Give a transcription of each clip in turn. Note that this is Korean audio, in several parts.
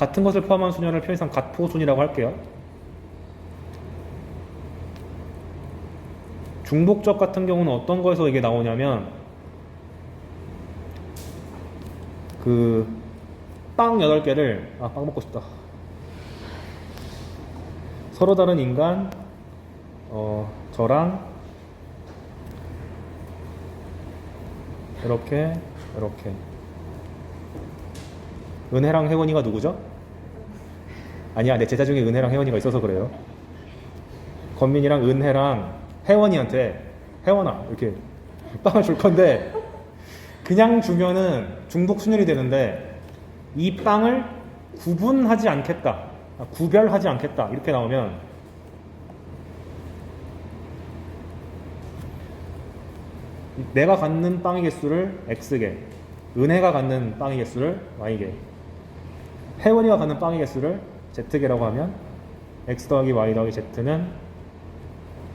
같은 것을 포함한 순열을 편의상 같포순이라고 할게요. 중복적 같은 경우는 어떤 거에서 이게 나오냐면 그 빵 8개를 빵 먹고 싶다. 서로 다른 인간 저랑 이렇게 은혜랑 혜원이가 누구죠? 아니야, 내 제자 중에 은혜랑 혜원이가 있어서 그래요. 건민이랑 은혜랑 혜원이한테 혜원아 이렇게 빵을 줄 건데 그냥 주면은 중복 순열이 되는데 이 빵을 구별하지 않겠다 이렇게 나오면 내가 갖는 빵의 개수를 X개, 은혜가 갖는 빵의 개수를 Y개, 혜원이가 갖는 빵의 개수를 Z개라고 하면 X 더하기 Y 더하기 Z는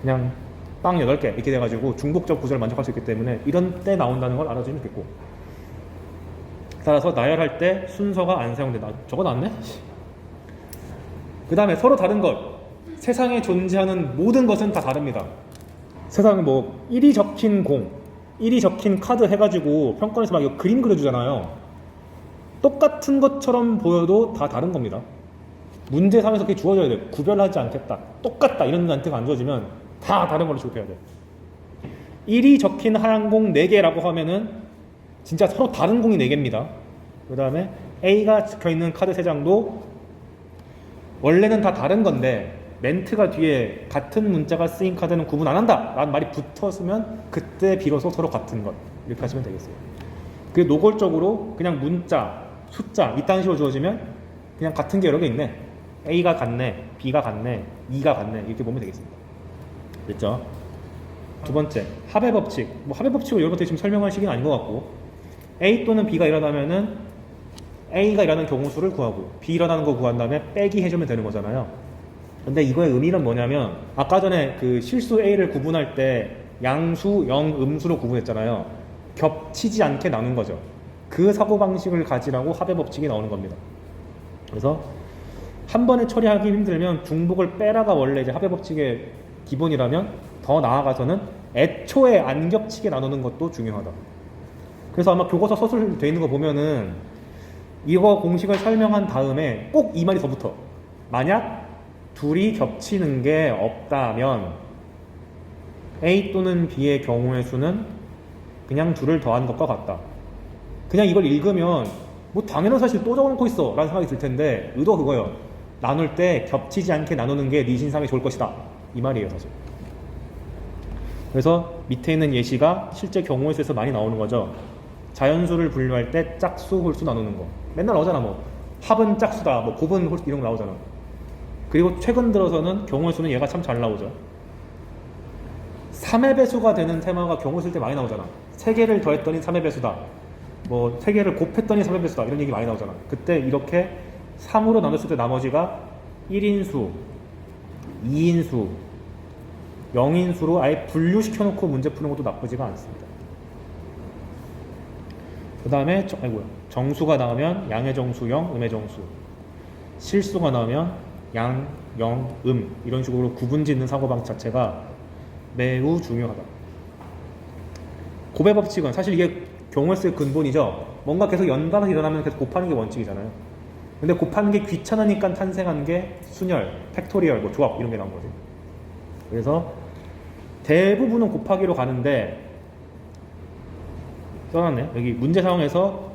그냥 빵 8개 이렇게 돼가지고 중복적 구조를 만족할 수 있기 때문에 이런 때 나온다는 걸 알아주면 좋겠고, 따라서 나열할 때 순서가 안 사용된다. 적어놨네? 그 다음에 서로 다른 것. 세상에 존재하는 모든 것은 다 다릅니다. 세상에 뭐 1이 적힌 공, 1이 적힌 카드 해가지고 평가원에서 막 이거 그림 그려주잖아요. 똑같은 것처럼 보여도 다 다른 겁니다. 문제상에서 그게 주어져야 돼. 구별하지 않겠다, 똑같다 이런 단태가 안 주어지면 다 다른 걸로 취급해야 돼. 1이 적힌 하얀 공 4개라고 하면은 진짜 서로 다른 공이 4개입니다. 그 다음에 A가 적혀있는 카드 3장도 원래는 다 다른 건데 멘트가 뒤에 같은 문자가 쓰인 카드는 구분 안 한다 라는 말이 붙었으면 그때 비로소 서로 같은 것 이렇게 하시면 되겠어요. 그게 노골적으로 그냥 문자, 숫자 이딴 식으로 주어지면 그냥 같은 게 여러 개 있네, A가 같네, B가 같네, E가 같네 이렇게 보면 되겠습니다. 됐죠? 두 번째, 합의 법칙. 뭐 합의 법칙을 여러분한테 지금 설명할 시기는 아닌 것 같고, A 또는 B가 일어나면은 A가 일어나는 경우 수를 구하고 B 일어나는 거 구한 다음에 빼기 해주면 되는 거잖아요. 근데 이거의 의미는 뭐냐면 아까 전에 그 실수 A를 구분할 때 양수, 영, 음수로 구분했잖아요. 겹치지 않게 나눈 거죠. 그 사고방식을 가지라고 합의 법칙이 나오는 겁니다. 그래서 한 번에 처리하기 힘들면 중복을 빼라가 원래 이제 합의 법칙의 기본이라면 더 나아가서는 애초에 안 겹치게 나누는 것도 중요하다. 그래서 아마 교과서 서술 돼 있는 거 보면은 이거 공식을 설명한 다음에 꼭 이 말이 더 붙어. 만약 둘이 겹치는 게 없다면 A 또는 B의 경우의 수는 그냥 둘을 더한 것과 같다. 그냥 이걸 읽으면 뭐 당연한 사실 또 적어놓고 있어 라는 생각이 들 텐데 의도가 그거예요. 나눌 때 겹치지 않게 나누는 게 네 신상에 좋을 것이다 이 말이에요 사실. 그래서 밑에 있는 예시가 실제 경우의 수에서 많이 나오는 거죠. 자연수를 분류할 때 짝수, 홀수 나누는 거 맨날 나오잖아. 뭐 합은 짝수다, 뭐 곱은 홀수 이런 거 나오잖아. 그리고 최근 들어서는 경우의 수는 얘가 참 잘 나오죠. 3의 배수가 되는 테마가 경우 쓸 때 많이 나오잖아. 3개를 더했더니 3의 배수다, 뭐 3개를 곱했더니 3의 배수다 이런 얘기 많이 나오잖아. 그때 이렇게 3으로 나눴을 때 나머지가 1인수, 2인수, 0인수로 아예 분류시켜놓고 문제 푸는 것도 나쁘지가 않습니다. 그 다음에 정수가 나오면 양의 정수 0, 음의 정수, 실수가 나오면 양, 영, 이런 식으로 구분 짓는 사고방식 자체가 매우 중요하다. 곱의 법칙은 사실 이게 경우의 수의 근본이죠. 뭔가 계속 연달아서 일어나면 계속 곱하는 게 원칙이잖아요. 근데 곱하는 게 귀찮으니까 탄생한 게 순열, 팩토리얼, 뭐 조합 이런 게 나온 거지. 그래서 대부분은 곱하기로 가는데 써놨네. 여기 문제 상황에서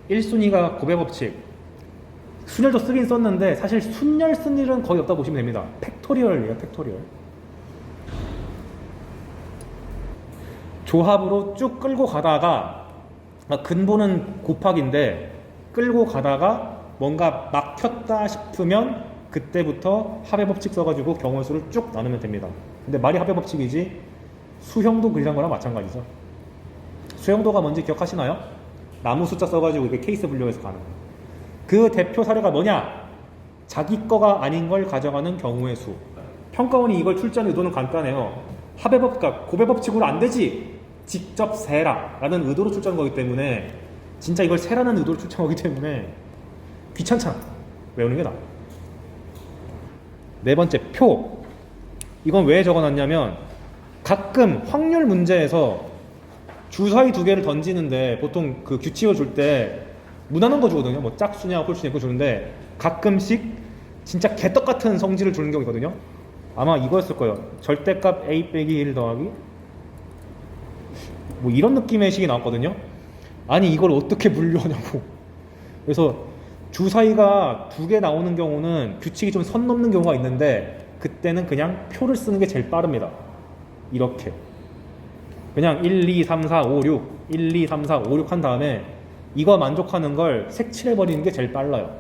1순위가 곱의 법칙, 순열도 쓰긴 썼는데 사실 순열 쓴 일은 거의 없다고 보시면 됩니다. 팩토리얼이에요. 팩토리얼. 조합으로 쭉 끌고 가다가 근본은 곱하기인데 끌고 가다가 뭔가 막혔다 싶으면 그때부터 합의 법칙 써가지고 경우의 수를 쭉 나누면 됩니다. 근데 말이 합의 법칙이지 수형도 그리는 거랑 마찬가지죠. 수형도가 뭔지 기억하시나요? 나무 숫자 써가지고 이게 케이스 분류해서 가는 거예요. 그 대표 사례가 뭐냐? 자기 거가 아닌 걸 가져가는 경우의 수. 평가원이 이걸 출제하는 의도는 간단해요. 합의 법, 그러니까 곱의 법칙으로 안 되지, 직접 세라 라는 의도로 출제한 거기 때문에, 진짜 이걸 세라는 의도로 출제한 거기 때문에 귀찮잖아. 외우는 게 나아. 네 번째, 표. 이건 왜 적어놨냐면 가끔 확률 문제에서 주사위 두 개를 던지는데 보통 그 규칙을 줄 때 무난한 거 주거든요. 뭐 짝수냐 홀수냐 이거 주는데 가끔씩 진짜 개떡 같은 성질을 주는 경우거든요. 아마 이거였을 거예요. 절대값 a 빼기 1 더하기 뭐 이런 느낌의 식이 나왔거든요. 아니 이걸 어떻게 분류하냐고. 그래서 주사위가 두 개 나오는 경우는 규칙이 좀 선 넘는 경우가 있는데 그때는 그냥 표를 쓰는 게 제일 빠릅니다. 이렇게 그냥 1, 2, 3, 4, 5, 6 1, 2, 3, 4, 5, 6 한 다음에 이거 만족하는 걸 색칠해버리는 게 제일 빨라요.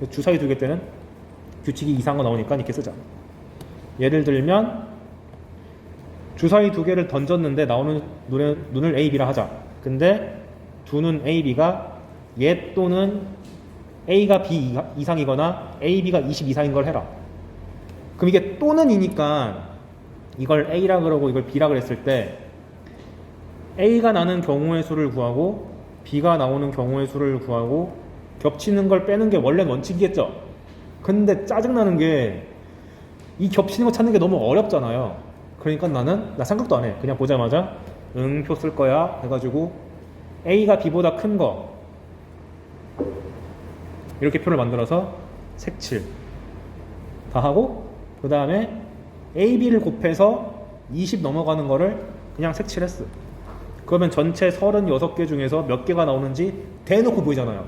주사위 두 개 때는 규칙이 이상한 거 나오니까 이렇게 쓰자. 예를 들면 주사위 두 개를 던졌는데 나오는 눈을 A, B라 하자. 근데 두 눈 A, B가 얘 또는 A가 B 이상이거나 A, B가 20 이상인 걸 해라. 그럼 이게 또는 이니까 이걸 A라 그러고 이걸 B라 그랬을 때 A가 나는 경우의 수를 구하고 B가 나오는 경우의 수를 구하고 겹치는 걸 빼는 게 원래는 원칙이겠죠. 근데 짜증나는 게 이 겹치는 거 찾는 게 너무 어렵잖아요. 그러니까 나 생각도 안 해. 그냥 보자마자 표 쓸 거야 해가지고 A가 B보다 큰 거 이렇게 표를 만들어서 색칠 다 하고 그 다음에 A, B를 곱해서 20 넘어가는 거를 그냥 색칠했어. 그러면 전체 36개 중에서 몇 개가 나오는지 대놓고 보이잖아요.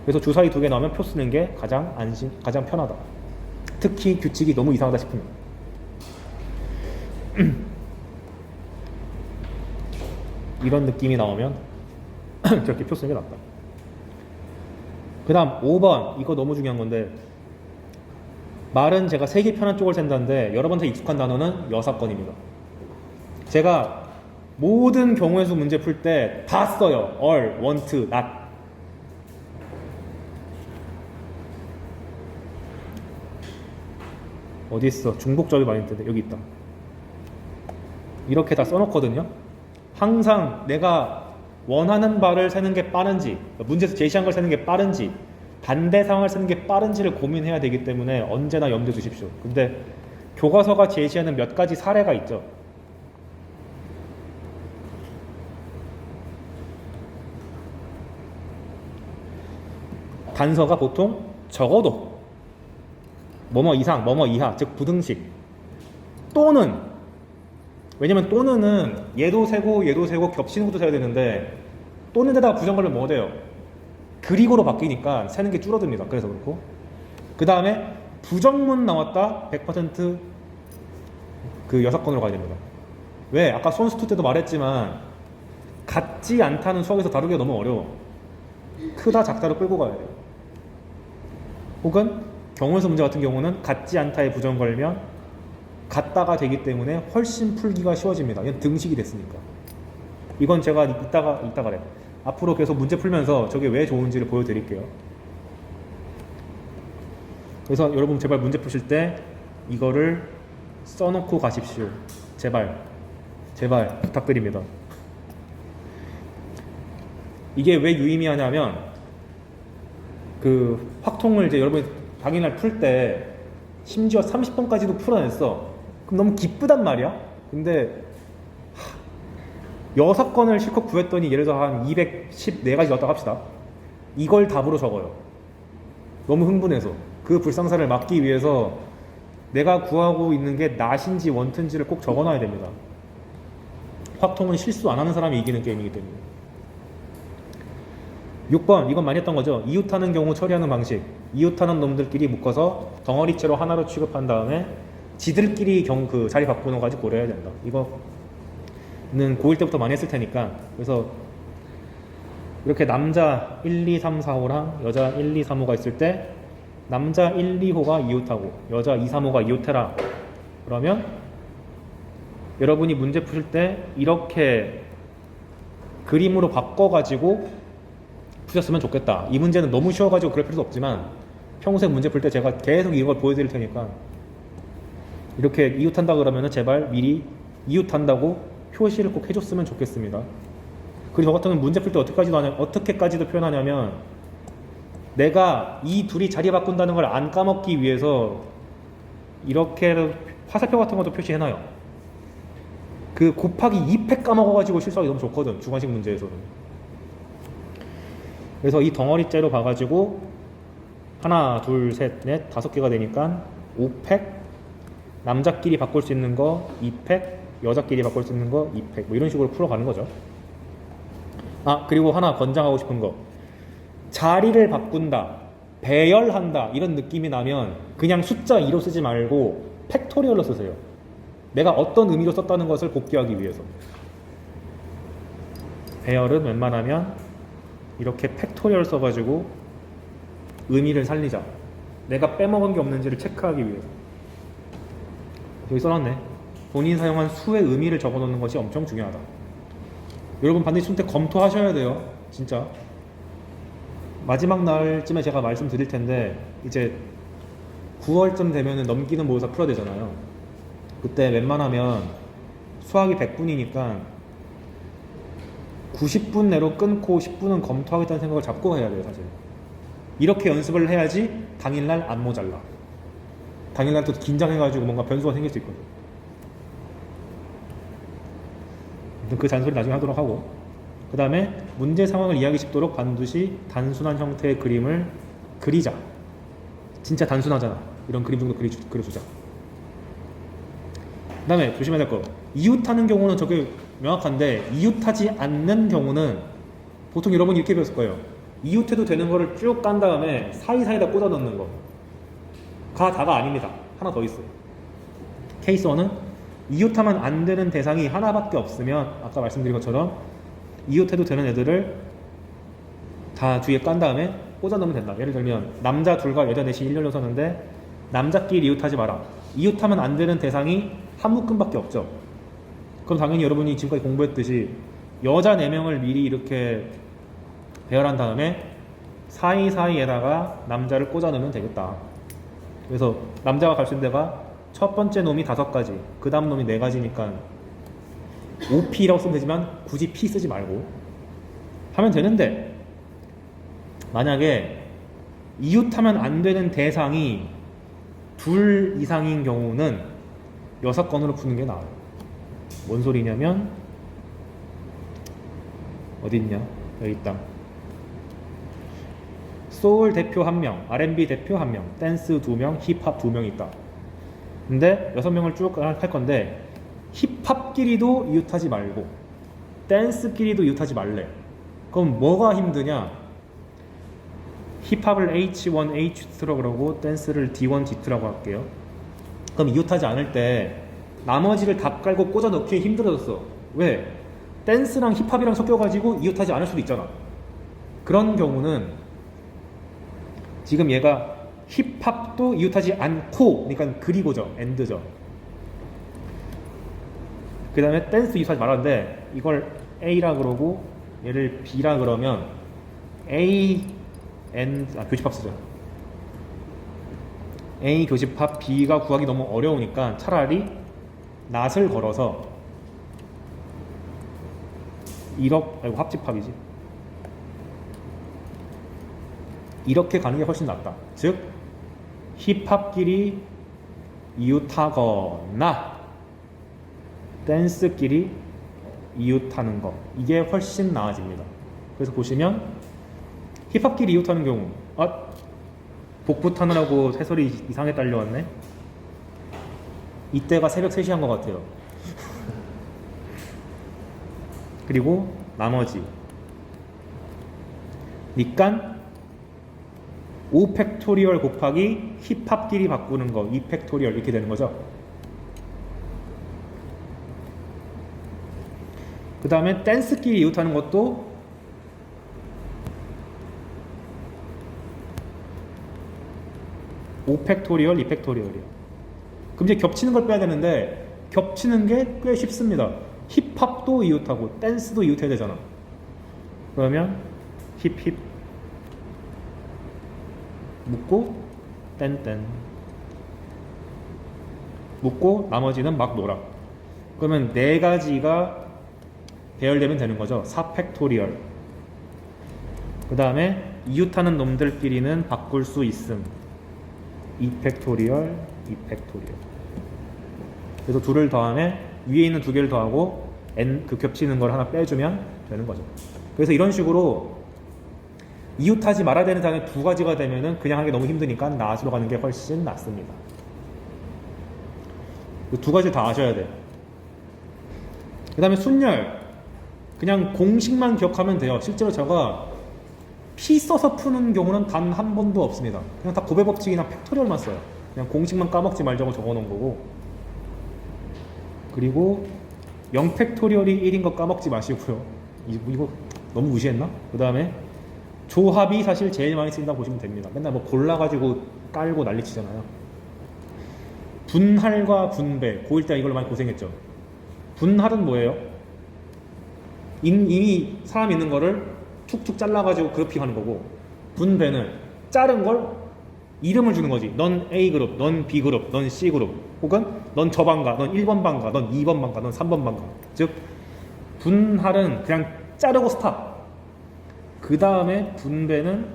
그래서 주사위 두 개 나오면 표 쓰는 게 가장 편하다. 특히 규칙이 너무 이상하다 싶으면. 이런 느낌이 나오면 저렇게 표 쓰는 게 낫다. 그 다음 5번 이거 너무 중요한 건데 말은 제가 세기 편한 쪽을 센다는데 여러분한테 익숙한 단어는 여사건입니다. 제가 모든 경우의 수 문제 풀 때 다 써요. all, want, not. 어디 있어? 중복접이 많이 뜨는데 여기 있다. 이렇게 다 써놓거든요. 항상 내가 원하는 바를 세는 게 빠른지 문제에서 제시한 걸 세는 게 빠른지 반대 상황을 쓰는 게 빠른지를 고민해야 되기 때문에 언제나 염두에 두십시오. 근데 교과서가 제시하는 몇 가지 사례가 있죠. 단서가 보통 적어도 뭐뭐 이상, 뭐뭐 이하, 즉 부등식 또는 왜냐면 또는은 얘도 세고 겹치는 것도 세야 되는데 또는 데다가 부정 걸면 뭐 돼요? 그리고로 바뀌니까 세는 게 줄어듭니다. 그래서 그렇고 그 다음에 부정문 나왔다 100% 그 6건으로 가야 됩니다. 왜? 아까 손수투 때도 말했지만 같지 않다는 수학에서 다루기가 너무 어려워. 크다 작다로 끌고 가야 돼요. 혹은 경우에서 문제 같은 경우는 같지 않다에 부정 걸면 같다가 되기 때문에 훨씬 풀기가 쉬워집니다. 이건 등식이 됐으니까. 이건 제가 이따가래. 앞으로 계속 문제 풀면서 저게 왜 좋은지를 보여드릴게요. 그래서 여러분 제발 문제 푸실 때 이거를 써놓고 가십시오. 제발 부탁드립니다. 이게 왜 유의미하냐면 그 확통을 이제 여러분이 당일날 풀 때 심지어 30번까지도 풀어냈어. 그럼 너무 기쁘단 말이야. 근데 6건을 실컷 구했더니 예를 들어 한 214가지 넣었다고 합시다. 이걸 답으로 적어요. 너무 흥분해서. 그 불상사를 막기 위해서 내가 구하고 있는 게 낫인지 원튼지를 꼭 적어놔야 됩니다. 확통은 실수 안 하는 사람이 이기는 게임이기 때문에. 6번 이건 많이 했던 거죠. 이웃하는 경우 처리하는 방식. 이웃하는 놈들끼리 묶어서 덩어리째로 하나로 취급한 다음에 지들끼리 그 자리 바꾸는 거까지 고려해야 된다. 이거는 고1 때부터 많이 했을 테니까. 그래서 이렇게 남자 1, 2, 3, 4, 5랑 여자 1, 2, 3, 5가 있을 때 남자 1, 2호가 이웃하고 여자 2, 3호가 이웃해라. 그러면 여러분이 문제 푸실 때 이렇게 그림으로 바꿔가지고 푸셨으면 좋겠다. 이 문제는 너무 쉬워가지고 그럴 필요도 없지만 평소에 문제 풀 때 제가 계속 이걸 보여드릴 테니까 이렇게 이웃한다 그러면 제발 미리 이웃한다고 표시를 꼭 해줬으면 좋겠습니다. 그리고 저 같은 경우는 문제 풀 때 어떻게까지도 표현하냐면 내가 이 둘이 자리 바꾼다는 걸 안 까먹기 위해서 이렇게 화살표 같은 것도 표시해놔요. 그 곱하기 2팩 까먹어가지고 실수하기 너무 좋거든, 주관식 문제에서는. 그래서 이 덩어리째로 봐가지고 하나, 둘, 셋, 넷, 5개가 되니까 5팩, 남자끼리 바꿀 수 있는 거 2팩, 여자끼리 바꿀 수 있는 거 2팩, 뭐 이런 식으로 풀어가는 거죠. 아, 그리고 하나 권장하고 싶은 거, 자리를 바꾼다, 배열한다 이런 느낌이 나면 그냥 숫자 2로 쓰지 말고 팩토리얼로 쓰세요. 내가 어떤 의미로 썼다는 것을 복귀하기 위해서. 배열은 웬만하면 이렇게 팩토리얼 써가지고 의미를 살리자. 내가 빼먹은 게 없는지를 체크하기 위해서. 여기 써놨네. 본인 사용한 수의 의미를 적어놓는 것이 엄청 중요하다. 여러분 반드시 순때 검토하셔야 돼요. 진짜. 마지막 날쯤에 제가 말씀드릴 텐데 이제 9월쯤 되면 넘기는 모의고사 풀어야 되잖아요. 그때 웬만하면 수학이 100분이니까 90분 내로 끊고 10분은 검토하겠다는 생각을 잡고 해야 돼요, 사실. 이렇게 연습을 해야지 당일날 안 모자라. 당일날 또 긴장해가지고 뭔가 변수가 생길 수 있거든. 그 잔소리 나중에 하도록 하고, 그 다음에 문제 상황을 이해하기 쉽도록 반드시 단순한 형태의 그림을 그리자. 진짜 단순하잖아. 이런 그림 정도 그려주자. 그 다음에 조심해야 될 거, 이웃하는 경우는 저게 명확한데 이웃하지 않는 경우는 보통 여러분이 이렇게 배웠을 거예요. 이웃해도 되는 거를 쭉 깐 다음에 사이사이다 꽂아 넣는 거. 다가 아닙니다. 하나 더 있어요. 케이스 1은 이웃하면 안 되는 대상이 하나밖에 없으면 아까 말씀드린 것처럼 이웃해도 되는 애들을 다 뒤에 깐 다음에 꽂아 넣으면 된다. 예를 들면 남자 둘과 여자 넷이 일렬로 서는데 남자끼리 이웃하지 마라. 이웃하면 안 되는 대상이 한 묶음밖에 없죠. 그럼 당연히 여러분이 지금까지 공부했듯이 여자 4명을 미리 이렇게 배열한 다음에 사이사이에다가 남자를 꽂아 넣으면 되겠다. 그래서 남자가 갈 수 있는 데가 첫 번째 놈이 5가지, 그 다음 놈이 4가지니까 OP라고 쓰면 되지만 굳이 P 쓰지 말고 하면 되는데, 만약에 이웃하면 안 되는 대상이 2 이상인 경우는 6건으로 푸는 게 나아요. 뭔 소리냐면 어디 있냐? 여기 있다. 소울 대표 1명, R&B 대표 1명, 댄스 2명, 힙합 2명 있다. 근데 6명을 쭉 할 건데 힙합끼리도 이웃하지 말고 댄스끼리도 이웃하지 말래. 그럼 뭐가 힘드냐? 힙합을 H1, H2라고 그러고 댄스를 D1, D2라고 할게요. 그럼 이웃하지 않을 때 나머지를 다 깔고 꽂아 넣기 힘들어졌어. 왜? 댄스랑 힙합이랑 섞여가지고 이웃하지 않을 수도 있잖아. 그런 경우는 지금 얘가 힙합도 이웃하지 않고, 그러니까 그리고죠, 엔드죠. 그 다음에 댄스 이웃하지 말았는데 이걸 A라 그러고 얘를 B라 그러면 A, N, 교집합 쓰죠. A 교집합 B가 구하기 너무 어려우니까 차라리 낫을 걸어서 합집합이지. 이렇게 가는 게 훨씬 낫다. 즉 힙합끼리 이웃하거나 댄스끼리 이웃하는 거, 이게 훨씬 나아집니다. 그래서 보시면 힙합끼리 이웃하는 경우, 복부 타느라고 해설이 이상하게 딸려왔네. 이때가 새벽 3시 한 것 같아요. 그리고 나머지 니깐 5팩토리얼 곱하기 힙합끼리 바꾸는 거 2팩토리얼 이렇게 되는 거죠. 그 다음에 댄스끼리 이웃하는 것도 5팩토리얼, 2팩토리얼이에요. 그럼 이제 겹치는 걸 빼야 되는데 겹치는 게 꽤 쉽습니다. 힙합도 이웃하고 댄스도 이웃해야 되잖아. 그러면 힙힙 묶고 땡땡 묶고 나머지는 막 놀아. 그러면 4가지가 배열되면 되는 거죠. 4팩토리얼. 그 다음에 이웃하는 놈들끼리는 바꿀 수 있음. 2팩토리얼, 2팩토리얼. 그래서 둘을 더하면 위에 있는 두 개를 더하고 n 그 겹치는 걸 하나 빼주면 되는 거죠. 그래서 이런 식으로 이웃하지 말아야 되는 장이 두 가지가 되면은 그냥 하기 너무 힘드니까 나수로 가는 게 훨씬 낫습니다. 두 가지 다 아셔야 돼요. 그 다음에 순열. 그냥 공식만 기억하면 돼요. 실제로 제가 피 써서 푸는 경우는 단 한 번도 없습니다. 그냥 다 곱의 법칙이나 팩토리얼만 써요. 그냥 공식만 까먹지 말자고 적어놓은 거고. 그리고 0팩토리얼이 1인 거 까먹지 마시고요. 이거 너무 무시했나? 그 다음에 조합이 사실 제일 많이 쓰인다고 보시면 됩니다. 맨날 뭐 골라가지고 깔고 난리치잖아요. 분할과 분배, 고1 때 이걸로 많이 고생했죠. 분할은 뭐예요? 이미 사람 있는 거를 툭툭 잘라가지고 그룹핑하는 거고, 분배는 자른 걸 이름을 주는 거지. 넌 A그룹, 넌 B그룹, 넌 C그룹, 혹은 넌 저 반가, 넌 1번 반가, 넌 2번 반가, 넌 3번 반가. 즉 분할은 그냥 자르고 스탑. 그 다음에 분배는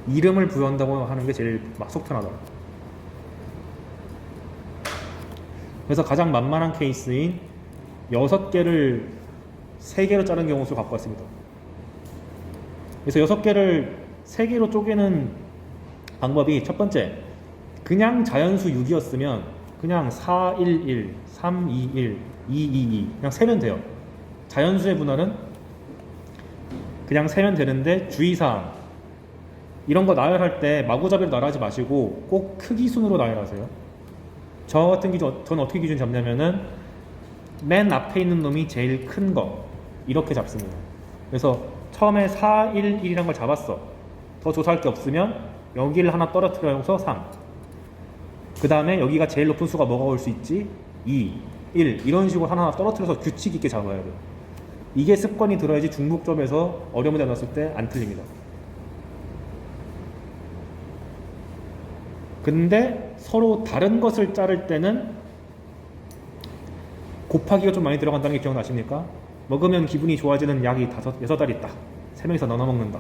이름을 부여한다고 하는 게 제일 막 속 편하다. 그래서 가장 만만한 케이스인 6개를 3개로 자른 경우 수를 갖고 왔습니다. 그래서 6개를 3개로 쪼개는 방법이, 첫 번째, 그냥 자연수 6이었으면 그냥 4, 1, 1, 3, 2, 1, 2, 2, 2 그냥 세면 돼요. 자연수의 분할은 그냥 세면 되는데, 주의사항, 이런 거 나열할 때 마구잡이로 나열하지 마시고 꼭 크기 순으로 나열하세요. 저 같은 기준, 저는 어떻게 기준 잡냐면은 맨 앞에 있는 놈이 제일 큰 거 이렇게 잡습니다. 그래서 처음에 4, 1, 1이란 걸 잡았어. 더 조사할 게 없으면 여기를 하나 떨어뜨려서 3. 그 다음에 여기가 제일 높은 수가 뭐가 올 수 있지? 2, 1 이런 식으로 하나 떨어뜨려서 규칙 있게 잡아야 돼요. 이게 습관이 들어야지 중복점에서 어려운 문제 나왔을 때 안 틀립니다. 근데 서로 다른 것을 자를 때는 곱하기가 좀 많이 들어간다는 게 기억나십니까? 먹으면 기분이 좋아지는 약이 6알 있다. 3명이서 나눠 먹는다.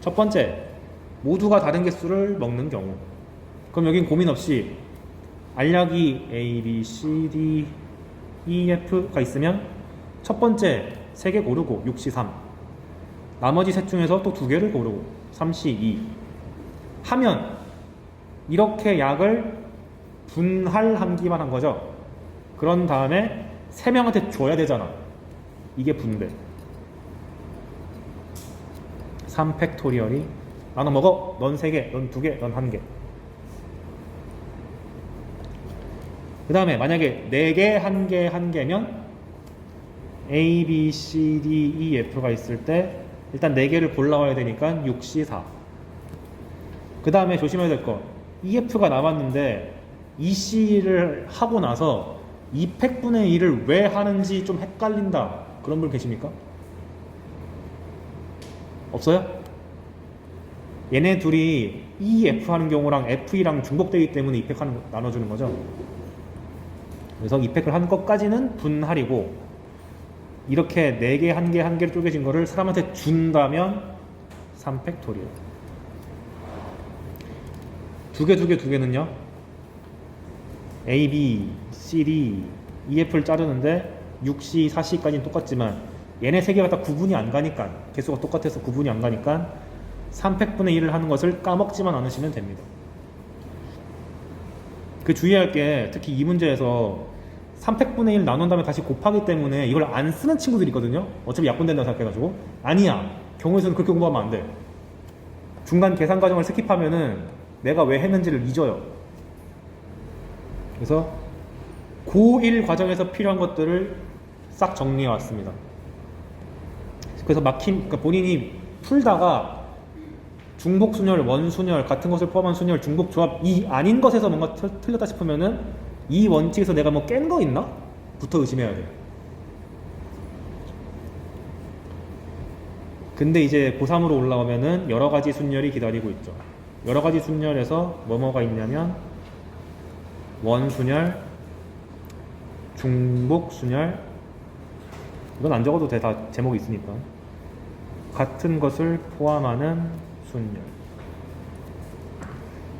첫 번째, 모두가 다른 개수를 먹는 경우. 그럼 여긴 고민 없이 알약이 A, B, C, D, E, F가 있으면 첫 번째 3개 고르고 6, C, 3. 나머지 셋 중에서 또 2개를 고르고 3, C, 2 하면 이렇게 약을 분할함기만 한 거죠. 그런 다음에 3명한테 줘야 되잖아. 이게 분배. 3팩토리얼이 나눠 먹어. 넌 3개, 넌 2개, 넌 1개. 그 다음에 만약에 4개, 1개, 1개면 A, B, C, D, E, F가 있을 때 일단 4개를 골라와야 되니까 6, C, 4. 그 다음에 조심해야 될 거, EF가 남았는데 EC를 하고 나서 2팩분의 1을 왜 하는지 좀 헷갈린다. 그런 분 계십니까? 없어요? 얘네 둘이 EF 하는 경우랑 FE랑 중복되기 때문에 2팩 하는 거 나눠주는 거죠. 그래서 2팩을 한 것까지는 분할이고, 이렇게 4개, 1개, 1개를 쪼개진 거를 사람한테 준다면 3팩토리얼. 2개는요, A, B, C, D, EF를 자르는데 6C, 4C까지는 똑같지만 얘네 3개가 다 구분이 안 가니까, 개수가 똑같아서 구분이 안 가니까 3팩분의 1을 하는 것을 까먹지만 않으시면 됩니다. 그 주의할 게, 특히 이 문제에서 3팩분의 1 나눈 다음에 다시 곱하기 때문에 이걸 안 쓰는 친구들이 있거든요. 어차피 약분된다고 생각해가지고. 아니야, 경우에서는 그렇게 공부하면 안 돼. 중간 계산 과정을 스킵하면은 내가 왜 했는지를 잊어요. 그래서 고1 과정에서 필요한 것들을 싹 정리해 왔습니다. 그래서 그러니까 본인이 풀다가 중복순열, 원순열 같은 것을 포함한 순열, 중복조합 이 아닌 것에서 뭔가 틀렸다 싶으면은 이 원칙에서 내가 뭐 깬 거 있나? 부터 의심해야 돼요. 근데 이제 고3으로 올라오면은 여러 가지 순열이 기다리고 있죠. 여러 가지 순열에서 뭐가 있냐면 원순열, 중복순열, 이건 안 적어도 돼. 다 제목이 있으니까. 같은 것을 포함하는 순열.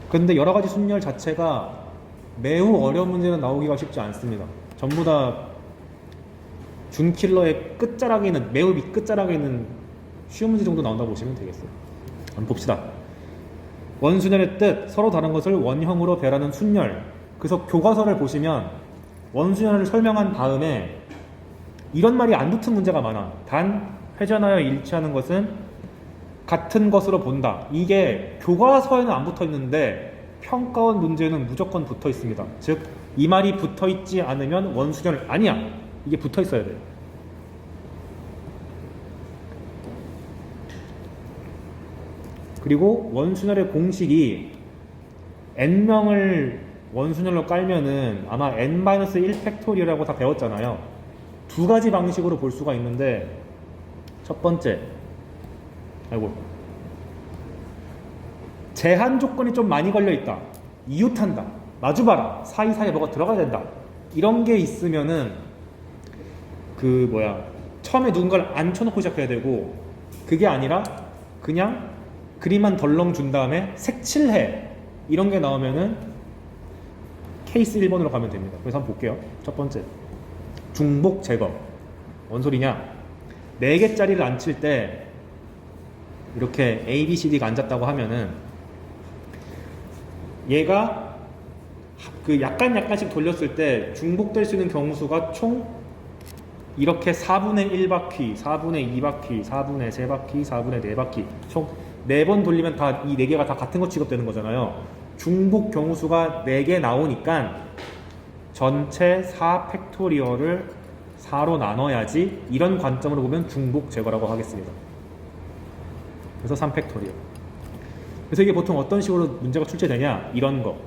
근데 여러 가지 순열 자체가 매우 어려운 문제는 나오기가 쉽지 않습니다. 전부 다 준킬러의 끝자락에 있는, 매우 밑 끝자락에 있는 쉬운 문제 정도 나온다고 보시면 되겠어요. 한번 봅시다. 원순열의 뜻, 서로 다른 것을 원형으로 배라는 순열. 그래서 교과서를 보시면 원순열을 설명한 다음에 이런 말이 안 붙은 문제가 많아. 단 회전하여 일치하는 것은 같은 것으로 본다. 이게 교과서에는 안 붙어 있는데 평가원 문제는 무조건 붙어 있습니다. 즉, 이 말이 붙어 있지 않으면 원순열 아니야. 이게 붙어 있어야 돼요. 그리고 원순열의 공식이 n명을 원순열로 깔면은 아마 n-1 팩토리얼이라고 다 배웠잖아요. 두 가지 방식으로 볼 수가 있는데, 첫 번째, 제한 조건이 좀 많이 걸려 있다. 이웃한다. 마주봐라. 사이사이에 뭐가 들어가야 된다. 이런 게 있으면은 처음에 누군가를 앉혀놓고 시작해야 되고, 그게 아니라 그냥 그림만 덜렁 준 다음에 색칠해. 이런 게 나오면은 케이스 1번으로 가면 됩니다. 그래서 한번 볼게요. 첫 번째, 중복 제거. 뭔 소리냐? 4개짜리를 앉힐 때 이렇게 A, B, C, D가 앉았다고 하면은 얘가 약간씩 돌렸을 때 중복될 수 있는 경우수가 총 이렇게 4분의 1바퀴, 4분의 2바퀴, 4분의 3바퀴, 4분의 4바퀴 총 4번 돌리면 다 이 4개가 다 같은 거 취급되는 거잖아요. 중복 경우수가 4개 나오니까 전체 4팩토리얼을 4로 나눠야지, 이런 관점으로 보면 중복 제거라고 하겠습니다. 그래서 3팩토리얼. 그래서 이게 보통 어떤 식으로 문제가 출제되냐? 이런 거.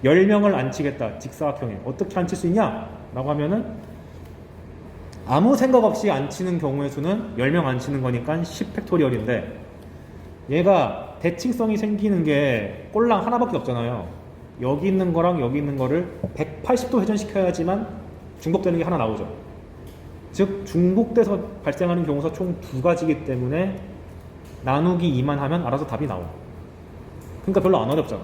10명을 앉히겠다. 직사각형에. 어떻게 앉힐 수 있냐? 라고 하면은 아무 생각 없이 앉히는 경우의 수는 10명 앉히는 거니까 10팩토리얼인데, 얘가 대칭성이 생기는 게 꼴랑 하나밖에 없잖아요. 여기 있는 거랑 여기 있는 거를 180도 회전시켜야지만 중복되는 게 하나 나오죠. 즉 중복돼서 발생하는 경우가 총 2가지이기 때문에 나누기 2만 하면 알아서 답이 나와. 그러니까 별로 안 어렵잖아.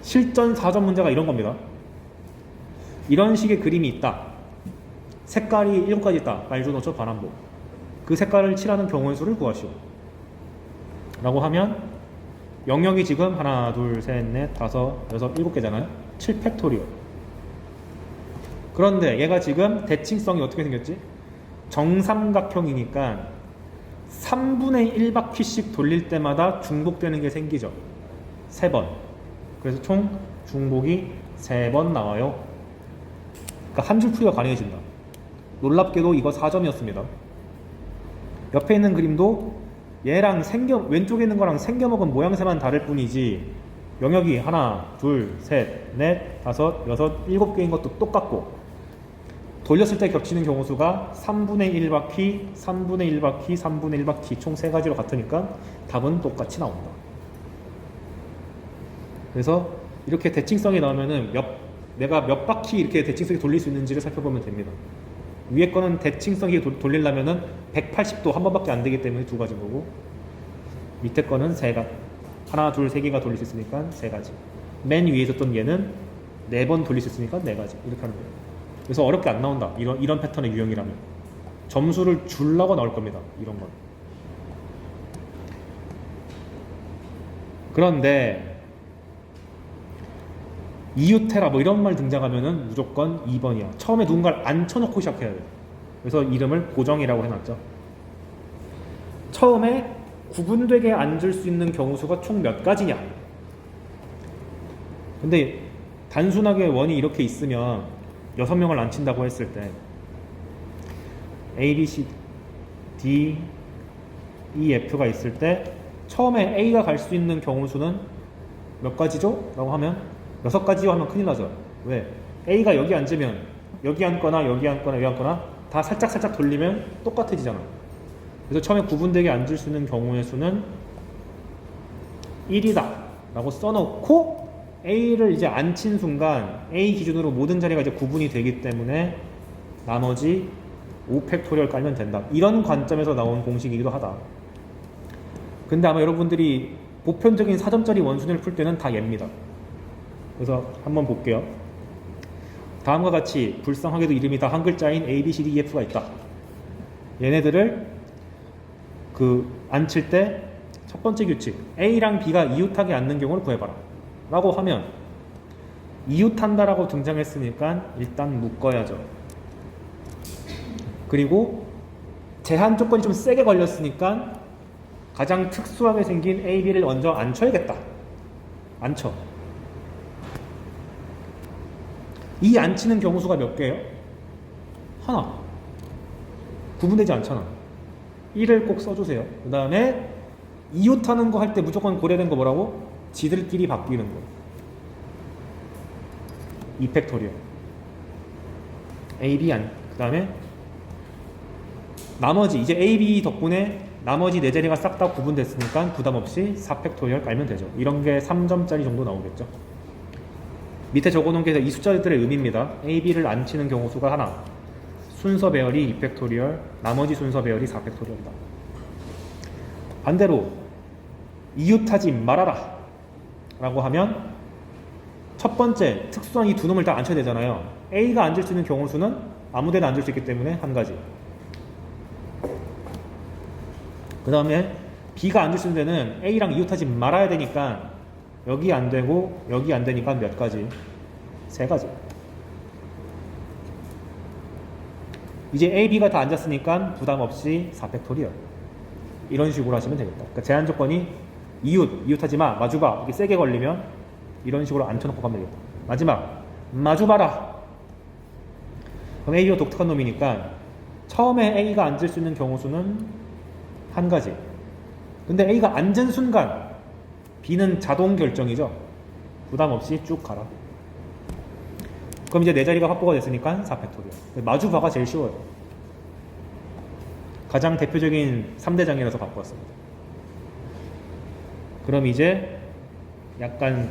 실전 4점 문제가 이런 겁니다. 이런 식의 그림이 있다. 색깔이 7가지 있다. 말주노초 반환보. 그 색깔을 칠하는 경우의 수를 구하시오. 라고 하면 영역이 지금 하나, 둘, 셋, 넷, 다섯, 여섯, 7개잖아요. 7팩토리얼. 그런데 얘가 지금 대칭성이 어떻게 생겼지? 정삼각형이니까 3분의 1바퀴씩 돌릴 때마다 중복되는 게 생기죠. 3번. 그래서 총 중복이 3번 나와요. 그러니까 한 줄 풀이가 가능해진다. 놀랍게도 이거 4점이었습니다. 옆에 있는 그림도 얘랑 왼쪽에 있는 거랑 생겨먹은 모양새만 다를 뿐이지 영역이 하나, 둘, 셋, 넷, 다섯, 여섯, 7개인 것도 똑같고, 돌렸을 때 겹치는 경우수가 3분의 1바퀴, 3분의 1바퀴, 3분의 1바퀴 총 3가지로 같으니까 답은 똑같이 나온다. 그래서 이렇게 대칭성이 나오면은 내가 몇 바퀴 이렇게 대칭성이 돌릴 수 있는지를 살펴보면 됩니다. 위에 거는 대칭성이 돌리려면은 180도 한 번밖에 안 되기 때문에 2가지인 거고, 밑에 거는 하나, 둘, 3개가 돌릴 수 있으니까 3가지. 맨 위에 있었던 얘는 4번 돌릴 수 있으니까 4가지. 이렇게 하는 거예요. 그래서 어렵게 안 나온다. 이런 패턴의 유형이라면. 점수를 주려고 나올 겁니다. 이런 건. 그런데 이웃해라 이런 말 등장하면은 무조건 2번이야. 처음에 누군가를 앉혀놓고 시작해야 돼. 그래서 이름을 고정이라고 해놨죠. 처음에 구분되게 앉을 수 있는 경우수가 총 몇 가지냐? 근데 단순하게 원이 이렇게 있으면 6명을 앉힌다고 했을 때 A, B, C, D, E, F가 있을 때 처음에 A가 갈 수 있는 경우수는 몇 가지죠? 라고 하면 6가지요 하면 큰일 나죠. 왜? A가 여기 앉으면 여기 앉거나 여기 앉거나 여기 앉거나 다 살짝 돌리면 똑같아지잖아. 그래서 처음에 구분되게 앉을 수 있는 경우의 수는 1이다 라고 써놓고 A를 이제 앉힌 순간 A 기준으로 모든 자리가 이제 구분이 되기 때문에 나머지 5팩토리얼 깔면 된다. 이런 관점에서 나온 공식이기도 하다. 근데 아마 여러분들이 보편적인 4점짜리 원순위를 풀 때는 다 얘입니다. 그래서 한번 볼게요. 다음과 같이 불쌍하게도 이름이 다 한 글자인 A, B, C, D, E, F가 있다. 얘네들을 앉힐 때 첫 번째 규칙, A랑 B가 이웃하게 앉는 경우를 구해봐라 라고 하면 이웃한다라고 등장했으니까 일단 묶어야죠. 그리고 제한 조건이 좀 세게 걸렸으니까 가장 특수하게 생긴 A, B를 먼저 앉혀야겠다. 앉혀. 이 앉히는 경우수가 몇 개예요? 하나. 구분되지 않잖아. 1을 꼭 써주세요. 그 다음에 이웃하는 거 할 때 무조건 고려된 거 뭐라고? 지들끼리 바뀌는 거. 2팩토리얼. A, B 그 다음에 나머지 이제 A, B 덕분에 나머지 네 자리가 싹 다 구분됐으니까 부담 없이 4팩토리얼 깔면 되죠. 이런 게 3점짜리 정도 나오겠죠. 밑에 적어놓은 게 이 숫자들의 의미입니다. A, B를 안 치는 경우 수가 하나, 순서 배열이 2팩토리얼, 나머지 순서 배열이 4팩토리얼이다. 반대로 이웃하지 말아라 라고 하면 첫 번째 특수한 이 두 놈을 다 앉혀야 되잖아요. A가 앉을 수 있는 경우 수는 아무 데나 앉을 수 있기 때문에 한 가지. 그 다음에 B가 앉을 수 있는 데는 A랑 이웃하지 말아야 되니까 여기 안 되고 여기 안 되니까 몇 가지? 세 가지. 이제 A, B가 다 앉았으니까 부담 없이 4팩토리얼. 이런 식으로 하시면 되겠다. 그러니까 제한 조건이 이웃하지 마, 마주봐. 이렇게 세게 걸리면 이런 식으로 앉혀놓고 가면 되겠다. 마지막, 마주봐라. 그럼 A가 독특한 놈이니까 처음에 A가 앉을 수 있는 경우 수는 한 가지. 근데 A가 앉은 순간 B는 자동 결정이죠. 부담 없이 쭉 가라. 그럼 이제 네 자리가 확보가 됐으니까 4팩토리얼. 마주봐가 제일 쉬워요. 가장 대표적인 3대장이라서 갖고 왔습니다. 그럼 이제 약간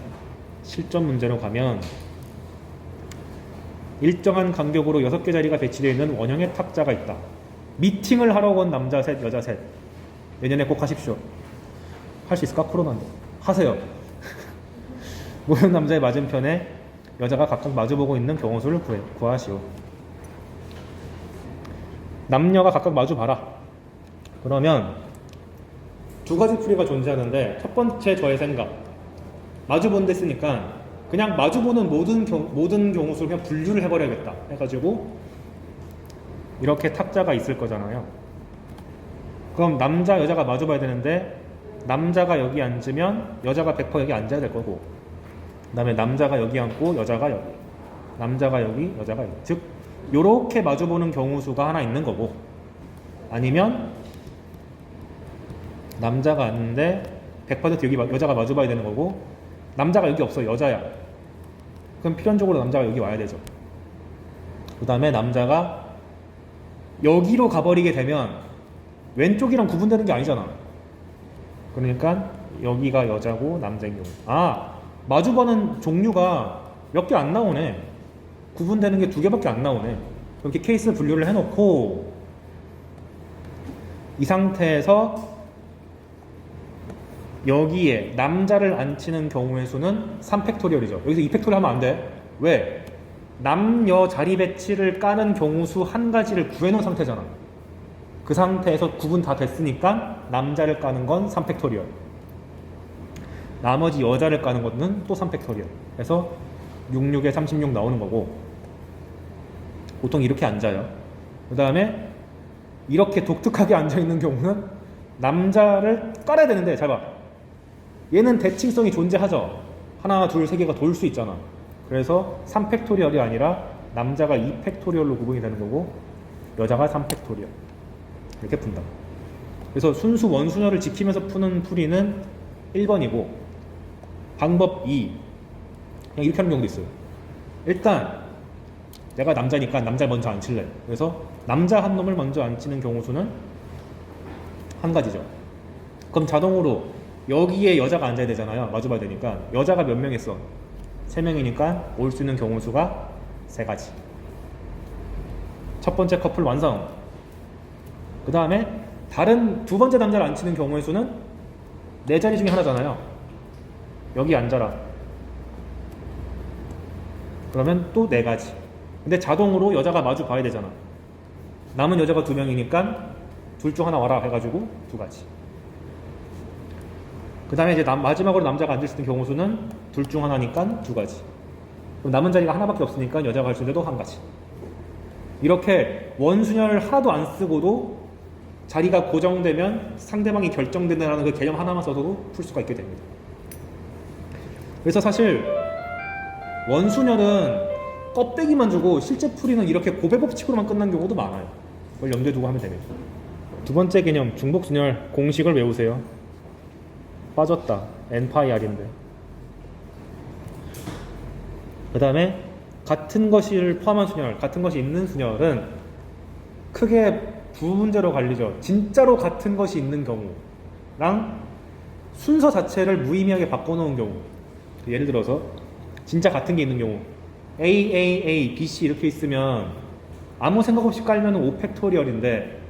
실전 문제로 가면 일정한 간격으로 6개 자리가 배치되어 있는 원형의 탁자가 있다. 미팅을 하러 온 남자 셋, 여자 셋. 내년에 꼭 하십시오. 할 수 있을까? 코로나인데. 하세요. 모든 남자의 맞은편에 여자가 각각 마주보고 있는 경우 수를 구하시오. 남녀가 각각 마주봐라. 그러면 두 가지 풀이가 존재하는데 첫 번째 저의 생각, 마주본 데 쓰니까 그냥 마주보는 모든 경우 수를 그냥 분류를 해버려야겠다 해가지고 이렇게 탁자가 있을 거잖아요. 그럼 남자 여자가 마주봐야 되는데 남자가 여기 앉으면 여자가 100% 여기 앉아야 될 거고, 그 다음에 남자가 여기 앉고 여자가 여기, 남자가 여기 여자가 여기, 즉 요렇게 마주보는 경우 수가 하나 있는 거고, 아니면 남자가 앉는데 100% 여기 여자가 마주봐야 되는 거고 남자가 여기 없어, 여자야. 그럼 필연적으로 남자가 여기 와야 되죠. 그 다음에 남자가 여기로 가버리게 되면 왼쪽이랑 구분되는 게 아니잖아. 그러니까 여기가 여자고 남자인 경우. 마주보는 종류가 몇 개 안 나오네. 구분되는 게 2개밖에 안 나오네. 이렇게 케이스 분류를 해놓고 이 상태에서 여기에 남자를 앉히는 경우의 수는 3팩토리얼이죠. 여기서 2팩토리얼 하면 안 돼. 왜? 남녀 자리 배치를 까는 경우 수 한 가지를 구해놓은 상태잖아. 그 상태에서 구분 다 됐으니까 남자를 까는 건 3팩토리얼. 나머지 여자를 까는 것은 또 3팩토리얼. 그래서 66에 36 나오는 거고, 보통 이렇게 앉아요. 그 다음에 이렇게 독특하게 앉아있는 경우는 남자를 깔아야 되는데, 잘 봐. 얘는 대칭성이 존재하죠. 하나, 둘, 세 개가 돌 수 있잖아. 그래서 3팩토리얼이 아니라 남자가 2팩토리얼로 구분이 되는 거고 여자가 3팩토리얼. 이렇게 푼다. 그래서 순수 원순열을 지키면서 푸는 풀이는 1번이고, 방법 2, 그냥 이렇게 하는 경우도 있어요. 일단 내가 남자니까 남자를 먼저 앉힐래. 그래서 남자 한 놈을 먼저 앉히는 경우 수는 한 가지죠. 그럼 자동으로 여기에 여자가 앉아야 되잖아요. 마주봐야 되니까. 여자가 몇 명 있어? 3명이니까 올 수 있는 경우 수가 3가지. 첫 번째 커플 완성. 그 다음에 다른 두 번째 남자를 앉히는 경우의 수는 네 자리 중에 하나잖아요. 여기 앉아라. 그러면 또 네 가지. 근데 자동으로 여자가 마주 봐야 되잖아. 남은 여자가 두 명이니까 둘 중 하나 와라 해가지고 두 가지. 그 다음에 이제 마지막으로 남자가 앉을 수 있는 경우 수는 둘 중 하나니까 두 가지. 그럼 남은 자리가 하나밖에 없으니까 여자가 할 수 있는 데도 한 가지. 이렇게 원순열을 하나도 안 쓰고도 자리가 고정되면 상대방이 결정된다는 그 개념 하나만 써도 풀 수가 있게 됩니다. 그래서 사실 원순열은 껍데기만 주고 실제 풀이는 이렇게 고배법칙으로만 끝난 경우도 많아요. 그걸 염두에 두고 하면 됩니다. 두 번째 개념 중복순열 공식을 외우세요. 빠졌다. N-R인데. 그 다음에 같은 것을 포함한 순열, 같은 것이 있는 순열은 크게 두 문제로 갈리죠. 진짜로 같은 것이 있는 경우랑 순서 자체를 무의미하게 바꿔놓은 경우. 예를 들어서 진짜 같은 게 있는 경우 A, A, A, B, C 이렇게 있으면 아무 생각 없이 깔면 5팩토리얼인데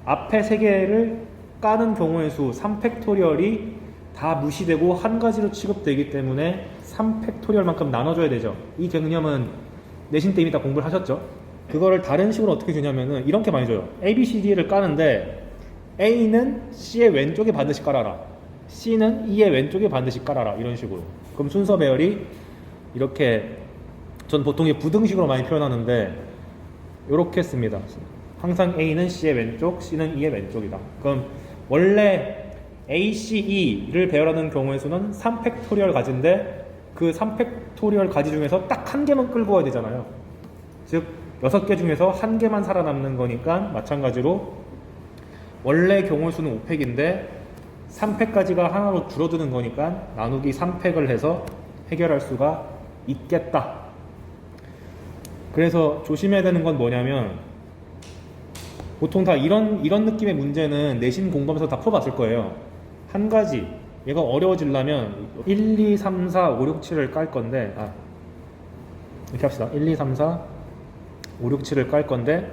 앞에 세 개를 까는 경우의 수 3팩토리얼이 다 무시되고 한 가지로 취급되기 때문에 3팩토리얼만큼 나눠줘야 되죠. 이 개념은 내신 때 이미 다 공부를 하셨죠. 그거를 다른 식으로 어떻게 주냐면은 이렇게 많이 줘요. A, B, C, D를 까는데 A는 C의 왼쪽에 반드시 깔아라. C는 E의 왼쪽에 반드시 깔아라. 이런 식으로. 그럼 순서 배열이 이렇게 전 보통 이게 부등식으로 많이 표현하는데 이렇게 씁니다. 항상 A는 C의 왼쪽, C는 E의 왼쪽이다. 그럼 원래 A, C, E를 배열하는 경우의 수는 3팩토리얼 가지인데 그 3팩토리얼 가지 중에서 딱 한 개만 끌고 와야 되잖아요. 즉 6개 중에서 한 개만 살아남는 거니까 마찬가지로 원래 경우의 수는 5팩인데 3팩까지가 하나로 줄어드는 거니까 나누기 3팩을 해서 해결할 수가 있겠다. 그래서 조심해야 되는 건 뭐냐면 보통 다 이런 느낌의 문제는 내신 공부하면서 다 풀어봤을 거예요. 한 가지 얘가 어려워지려면 1, 2, 3, 4, 5, 6, 7을 깔 건데 이렇게 합시다. 1, 2, 3, 4, 5, 6, 7을 깔 건데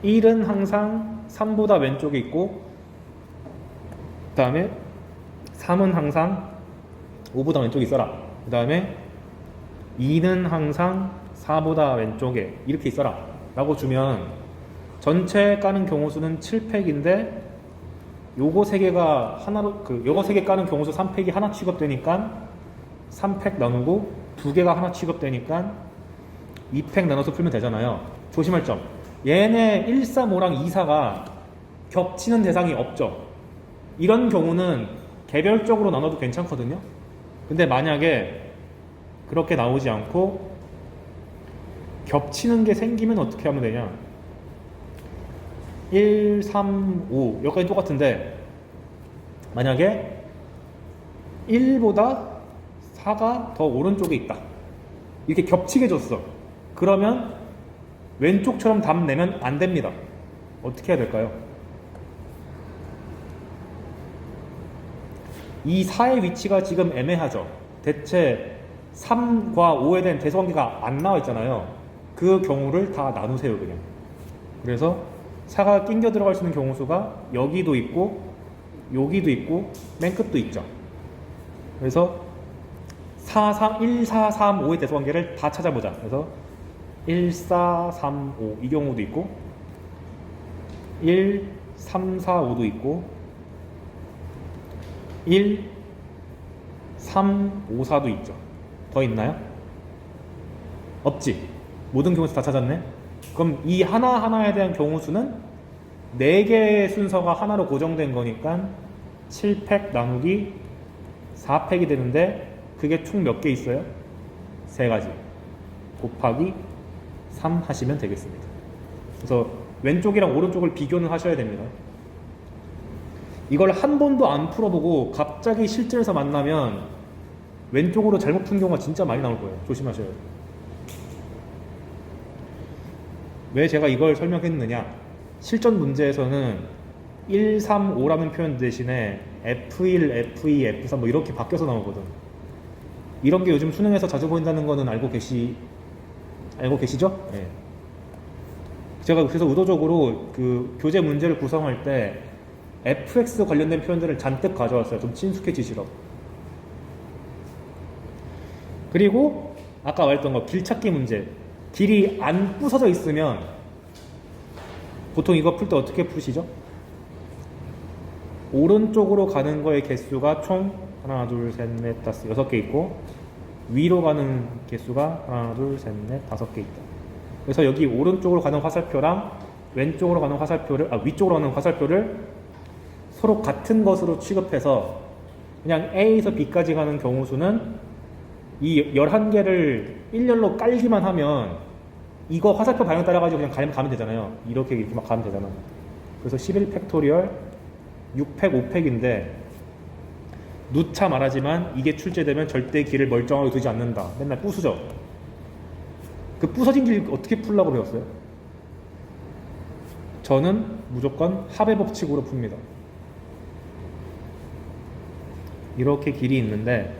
1은 항상 3보다 왼쪽에 있고 그 다음에 3은 항상 5보다 왼쪽에 있어라. 그 다음에 2는 항상 4보다 왼쪽에 이렇게 있어라 라고 주면 전체 까는 경우 수는 7팩인데 요거 3개가 하나로 요거 3개 까는 경우 수 3팩이 하나 취급되니까 3팩 나누고 2개가 하나 취급되니까 2팩 나눠서 풀면 되잖아요. 조심할 점. 얘네 1, 3, 5랑 2, 4가 겹치는 대상이 없죠. 이런 경우는 개별적으로 나눠도 괜찮거든요. 근데 만약에 그렇게 나오지 않고 겹치는 게 생기면 어떻게 하면 되냐. 1, 3, 5 여기까지 똑같은데 만약에 1보다 4가 더 오른쪽에 있다. 이렇게 겹치게 줬어. 그러면 왼쪽처럼 답 내면 안 됩니다. 어떻게 해야 될까요? 이 4의 위치가 지금 애매하죠. 대체 3과 5에 대한 대소관계가 안 나와 있잖아요. 그 경우를 다 나누세요 그냥. 그래서 4가 낑겨 들어갈 수 있는 경우 수가 여기도 있고 여기도 있고 맨 끝도 있죠. 그래서 1, 4, 3, 5의 대소관계를 다 찾아보자. 그래서 1, 4, 3, 5 이 경우도 있고 1, 3, 4, 5도 있고 1, 3, 5, 4도 있죠. 더 있나요? 없지. 모든 경우 수 다 찾았네. 그럼 이 하나하나에 대한 경우 수는 4개의 순서가 하나로 고정된 거니까 7팩 나누기 4팩이 되는데 그게 총 몇 개 있어요? 3가지. 곱하기 3 하시면 되겠습니다. 그래서 왼쪽이랑 오른쪽을 비교는 하셔야 됩니다. 이걸 한 번도 안 풀어보고 갑자기 실전에서 만나면 왼쪽으로 잘못 푼 경우가 진짜 많이 나올 거예요. 조심하셔야 돼요. 왜 제가 이걸 설명했느냐. 실전 문제에서는 1, 3, 5라는 표현 대신에 F1, F2, F3 뭐 이렇게 바뀌어서 나오거든. 이런 게 요즘 수능에서 자주 보인다는 거는 알고 계시죠? 네. 제가 그래서 의도적으로 그 교재 문제를 구성할 때 fx 관련된 표현들을 잔뜩 가져왔어요. 좀 친숙해지시라고. 그리고 아까 말했던 거 길찾기 문제. 길이 안 부서져 있으면 보통 이거 풀 때 어떻게 푸시죠? 오른쪽으로 가는 거의 개수가 총 하나, 둘, 셋, 넷, 다섯, 6개 있고 위로 가는 개수가 하나, 둘, 셋, 넷, 5개 있다. 그래서 여기 오른쪽으로 가는 화살표랑 왼쪽으로 가는 화살표를 위쪽으로 가는 화살표를 서로 같은 것으로 취급해서 그냥 A에서 B까지 가는 경우 수는 이 11개를 일렬로 깔기만 하면 이거 화살표 방향 따라가지고 그냥 가면 되잖아요. 이렇게 막 가면 되잖아. 그래서 11 팩토리얼 6팩 5팩인데 누차 말하지만 이게 출제되면 절대 길을 멀쩡하게 두지 않는다. 맨날 부수죠. 그 부서진 길 어떻게 풀라고 배웠어요? 저는 무조건 합의 법칙으로 풉니다. 이렇게 길이 있는데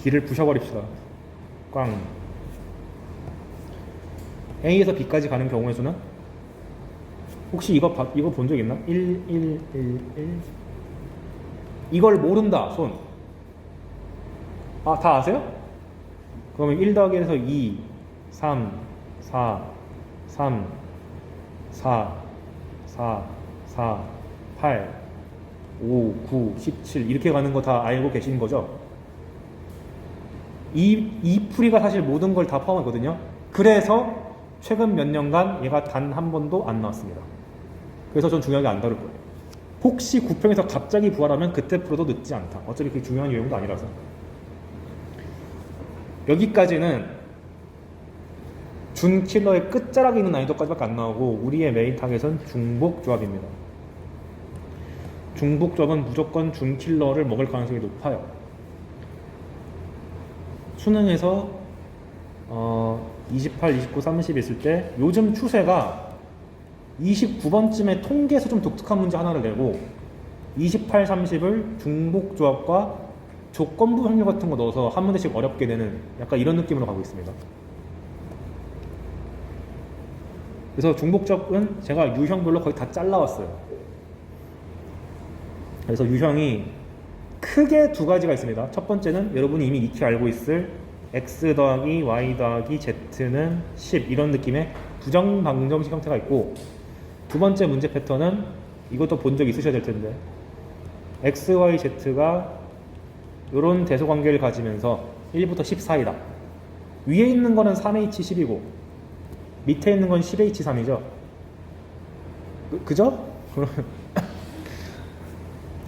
길을 부셔버립시다. 꽝. A에서 B까지 가는 경우의 수는? 혹시 이거 본 적 있나? 1, 1, 1, 1. 이걸 모른다, 손. 다 아세요? 그러면 1 더하기 1에서 2, 3, 4, 3, 4, 4, 4, 8, 5, 9, 17 이렇게 가는 거 다 알고 계시는 거죠? 이 풀이가 사실 모든 걸 다 포함하거든요. 그래서 최근 몇 년간 얘가 단 한 번도 안 나왔습니다. 그래서 전 중요하게 안 다룰 거예요. 혹시 9평에서 갑자기 부활하면 그때 풀어도 늦지 않다. 어차피 그게 중요한 유형도 아니라서. 여기까지는 준 킬러의 끝자락에 있는 난이도까지밖에 안 나오고 우리의 메인 타겟은 중복 조합입니다. 중복 조합은 무조건 준 킬러를 먹을 가능성이 높아요. 수능에서 28, 29, 30 있을 때 요즘 추세가 29번쯤에 통계에서 좀 독특한 문제 하나를 내고 28, 30을 중복 조합과 조건부 확률 같은 거 넣어서 한 문제씩 어렵게 되는 약간 이런 느낌으로 가고 있습니다. 그래서 중복 조합은 제가 유형별로 거의 다 잘라왔어요. 그래서 유형이 크게 두 가지가 있습니다. 첫 번째는 여러분이 이미 익히 알고 있을 x 더하기 y 더하기 z는 10 이런 느낌의 부정방정식 형태가 있고, 두 번째 문제 패턴은 이것도 본 적 있으셔야 될 텐데 x, y, z가 이런 대소관계를 가지면서 1부터 10 사이다. 위에 있는 거는 3h10이고 밑에 있는 건 10h3이죠. 그죠?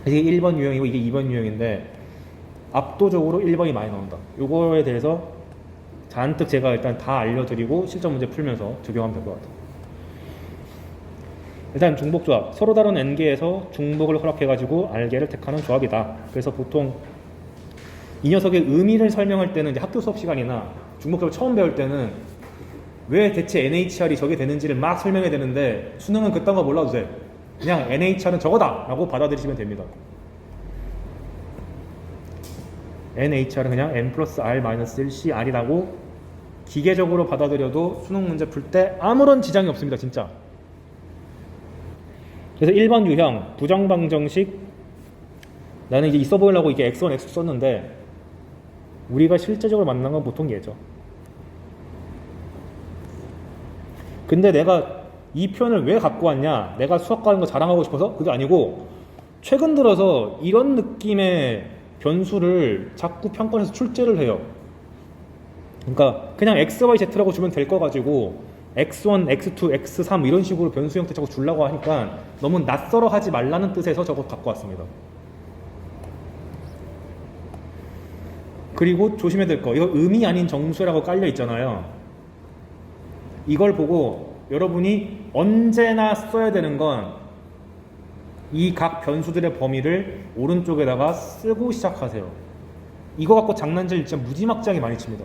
이게 1번 유형이고 이게 2번 유형인데 압도적으로 1번이 많이 나온다. 요거에 대해서 잔뜩 제가 일단 다 알려드리고 실전 문제 풀면서 적용하면 될 것 같아요. 일단 중복조합, 서로 다른 n개에서 중복을 허락해가지고 r개를 택하는 조합이다. 그래서 보통 이 녀석의 의미를 설명할 때는 이제 학교 수업 시간이나 중복조합을 처음 배울 때는 왜 대체 NHR이 저게 되는지를 막 설명해야 되는데 수능은 그딴 거 몰라도 돼. 그냥 NHR은 저거다 라고 받아들이시면 됩니다. NHR은 그냥 N 플러스 R 마이너스 1 CR이라고 기계적으로 받아들여도 수능 문제 풀 때 아무런 지장이 없습니다. 진짜. 그래서 1번 유형 부정방정식, 나는 이제 있어 보이려고 이게 X1, X2 썼는데 우리가 실제적으로 만난 건 보통 얘죠. 근데 내가 이 표현을 왜 갖고 왔냐, 내가 수학 가는 거 자랑하고 싶어서? 그게 아니고 최근 들어서 이런 느낌의 변수를 자꾸 평가에서 출제를 해요. 그러니까 그냥 x, y, z라고 주면 될 거 가지고 x1, x2, x3 이런 식으로 변수 형태 자꾸 주려고 하니까 너무 낯설어 하지 말라는 뜻에서 저거 갖고 왔습니다. 그리고 조심해야 될 거, 이거 의미 아닌 정수라고 깔려 있잖아요. 이걸 보고 여러분이 언제나 써야 되는 건 이 각 변수들의 범위를 오른쪽에다가 쓰고 시작하세요. 이거 갖고 장난질 진짜 무지막지하게 많이 칩니다.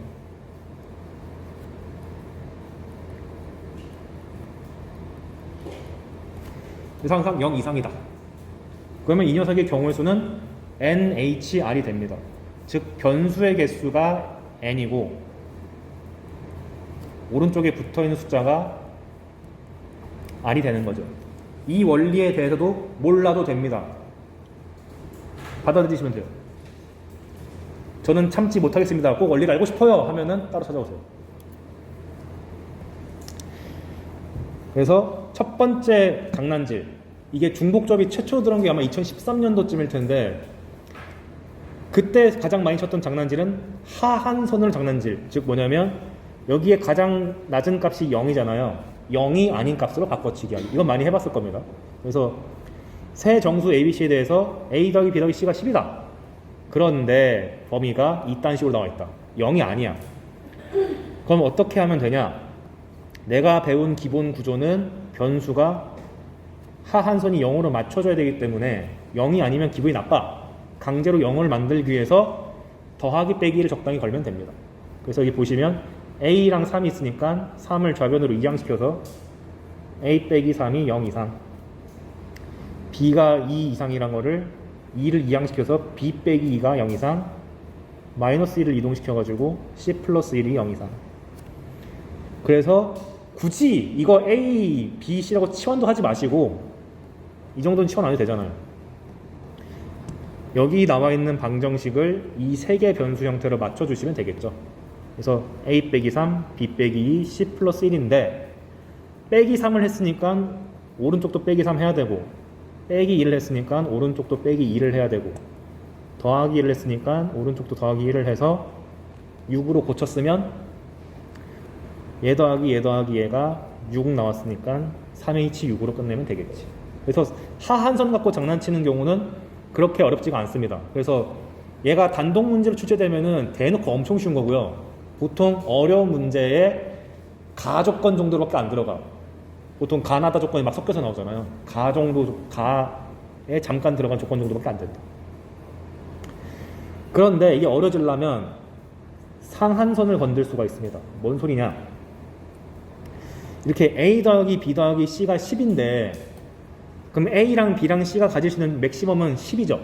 그래서 항상 0 이상이다. 그러면 이 녀석의 경우의 수는 NHR이 됩니다. 즉 변수의 개수가 n이고 오른쪽에 붙어있는 숫자가 R이 되는 거죠. 이 원리에 대해서도 몰라도 됩니다. 받아들이시면 돼요. 저는 참지 못하겠습니다. 꼭 원리를 알고 싶어요 하면은 따로 찾아오세요. 그래서 첫 번째 장난질, 이게 중복접이 최초로 들어온 게 아마 2013년도쯤일 텐데, 그때 가장 많이 쳤던 장난질은 하한선으로 장난질, 즉 뭐냐면 여기에 가장 낮은 값이 0이잖아요. 0이 아닌 값으로 바꿔치기 하기. 이건 많이 해봤을 겁니다. 그래서 세 정수 ABC에 대해서 A 더하기 B 더하기 C가 10이다. 그런데 범위가 이딴 식으로 나와 있다. 0이 아니야. 그럼 어떻게 하면 되냐? 내가 배운 기본 구조는 변수가 하한선이 0으로 맞춰져야 되기 때문에 0이 아니면 기분이 나빠. 강제로 0을 만들기 위해서 더하기 빼기를 적당히 걸면 됩니다. 그래서 여기 보시면 A랑 3이 있으니까 3을 좌변으로 이항시켜서 A 빼기 3이 0 이상, B가 2 이상이란 거를 2를 이항시켜서 B 빼기 2가 0 이상, 마이너스 1을 이동시켜가지고 C 플러스 1이 0 이상. 그래서 굳이 이거 A, B, C라고 치환도 하지 마시고 이 정도는 치환 안 해도 되잖아요. 여기 나와 있는 방정식을 이 세 개 변수 형태로 맞춰주시면 되겠죠. 그래서 A 빼기 3, B 빼기 2, C 플러스 1인데 빼기 3을 했으니까 오른쪽도 빼기 3 해야 되고, 빼기 1을 했으니까 오른쪽도 빼기 2를 해야 되고, 더하기 1을 했으니까 오른쪽도 더하기 1을 해서 6으로 고쳤으면 얘 더하기 얘가 6 나왔으니까 3H6으로 끝내면 되겠지. 그래서 하한선 갖고 장난치는 경우는 그렇게 어렵지가 않습니다. 그래서 얘가 단독 문제로 출제되면은 대놓고 엄청 쉬운 거고요. 보통 어려운 문제에 가조건 정도로밖에 안 들어가. 보통 가나다 조건이 막 섞여서 나오잖아요. 가에 잠깐 들어간 조건 정도밖에 안 된다. 그런데 이게 어려지려면 상한선을 건들 수가 있습니다. 뭔 소리냐? 이렇게 A 더하기 B 더하기 C가 10인데 그럼 A랑 B랑 C가 가질 수 있는 맥시멈은 10이죠.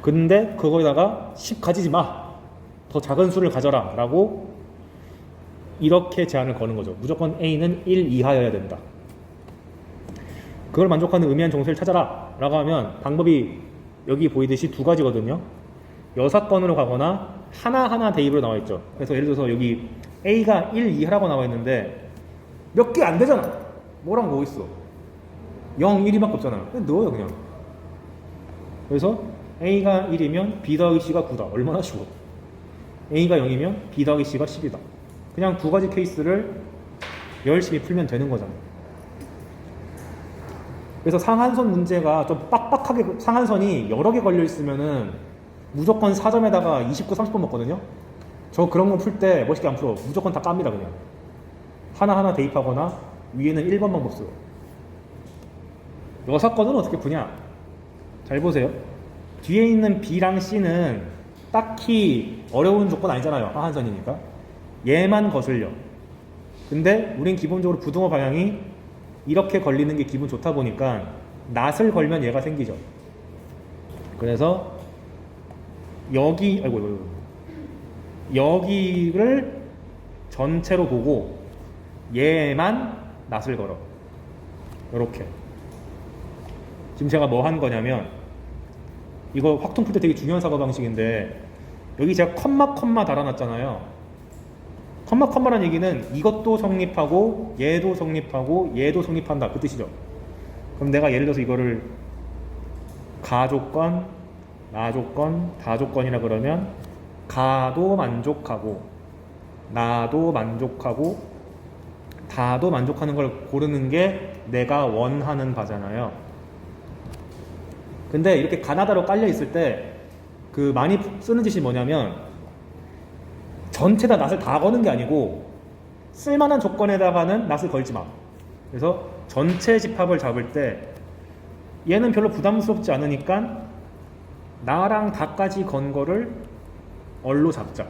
근데 그거에다가 10 가지지 마, 더 작은 수를 가져라 라고 이렇게 제한을 거는 거죠. 무조건 A는 1 이하여야 된다. 그걸 만족하는 의미한 정수를 찾아라 라고 하면 방법이 여기 보이듯이 두 가지거든요. 여사건으로 가거나 하나하나 대입으로 나와 있죠. 그래서 예를 들어서 여기 A가 1 이하라고 나와 있는데 몇 개 안 되잖아. 뭐랑 뭐 있어? 0, 1이밖에 없잖아. 그냥 넣어요 그냥. 그래서 A가 1이면 B 더하기 C가 9다. 얼마나 쉬워. A가 0이면 B 더하기 C가 10이다. 그냥 두 가지 케이스를 열심히 풀면 되는 거잖아요. 그래서 상한선 문제가 좀 빡빡하게, 상한선이 여러 개 걸려 있으면은 무조건 4점에다가 29, 30번 먹거든요. 저 그런 거 풀 때 멋있게 안 풀어. 무조건 다 깝니다 그냥. 하나하나 대입하거나 위에는 1번만 못 써요. 여사건은 어떻게 푸냐? 잘 보세요. 뒤에 있는 B랑 C는 딱히 어려운 조건 아니잖아요. 하한선이니까. 얘만 거슬려. 근데 우린 기본적으로 부등호 방향이 이렇게 걸리는 게 기분 좋다 보니까 낫을 걸면 얘가 생기죠. 그래서 여기를 전체로 보고 얘만 낫을 걸어. 이렇게. 지금 제가 뭐 한 거냐면, 이거 확통 풀 때 되게 중요한 사고 방식인데, 여기 제가 컴마 달아놨잖아요. 컴마라는 얘기는 이것도 성립하고 얘도 성립하고 얘도 성립한다 그 뜻이죠. 그럼 내가 예를 들어서 이거를 가조건, 나조건, 다조건이라 그러면 가도 만족하고 나도 만족하고 다도 만족하는 걸 고르는 게 내가 원하는 바잖아요. 근데 이렇게 가나다로 깔려 있을 때 그 많이 쓰는 짓이 뭐냐면 전체 다 낫을 다 거는 게 아니고 쓸만한 조건에다가는 낫을 걸지 마. 그래서 전체 집합을 잡을 때 얘는 별로 부담스럽지 않으니까 나랑 다까지 건 거를 얼로 잡자.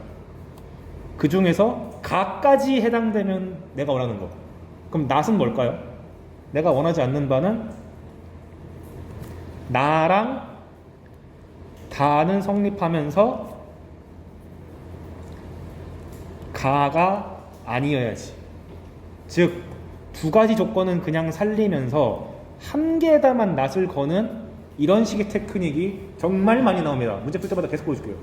그 중에서 가까지 해당되면 내가 원하는 거. 그럼 낫은 뭘까요? 내가 원하지 않는 바는 나랑 다는 성립하면서 가가 아니어야지. 즉, 두 가지 조건은 그냥 살리면서 한 개에다만 낫을 거는 이런 식의 테크닉이 정말 많이 나옵니다. 문제 풀 때마다 계속 보여줄게요.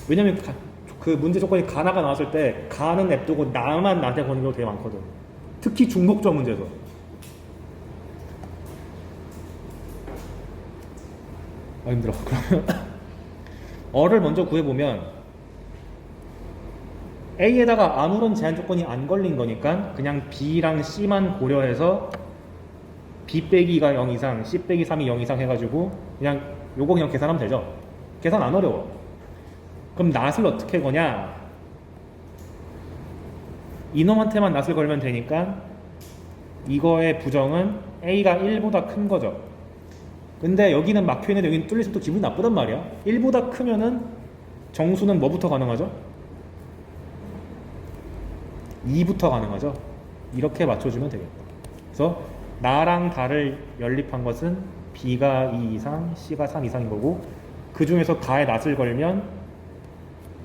왜냐면 그 문제 조건이 가나가 나왔을 때 가는 냅두고 나만 나한테 거는 경우 되게 많거든. 특히 중복적 문제에서. 아 힘들어. 그러면 어를 먼저 구해보면 A에다가 아무런 제한 조건이 안 걸린 거니까 그냥 B랑 C만 고려해서 B 빼기가 0 이상, C 빼기 3이 0 이상 해가지고 그냥 요거 그냥 계산하면 되죠. 계산 안 어려워. 그럼 낫을 어떻게 거냐? 이놈한테만 낫을 걸면 되니까 이거의 부정은 A가 1보다 큰 거죠. 근데 여기는 막혀있는데 여기는 뚫려서 또 기분이 나쁘단 말이야. 1보다 크면은 정수는 뭐부터 가능하죠? 2부터 가능하죠. 이렇게 맞춰주면 되겠다. 그래서 나랑 다를 연립한 것은 B가 2 이상, C가 3 이상인 거고 그 중에서 가에 낫을 걸면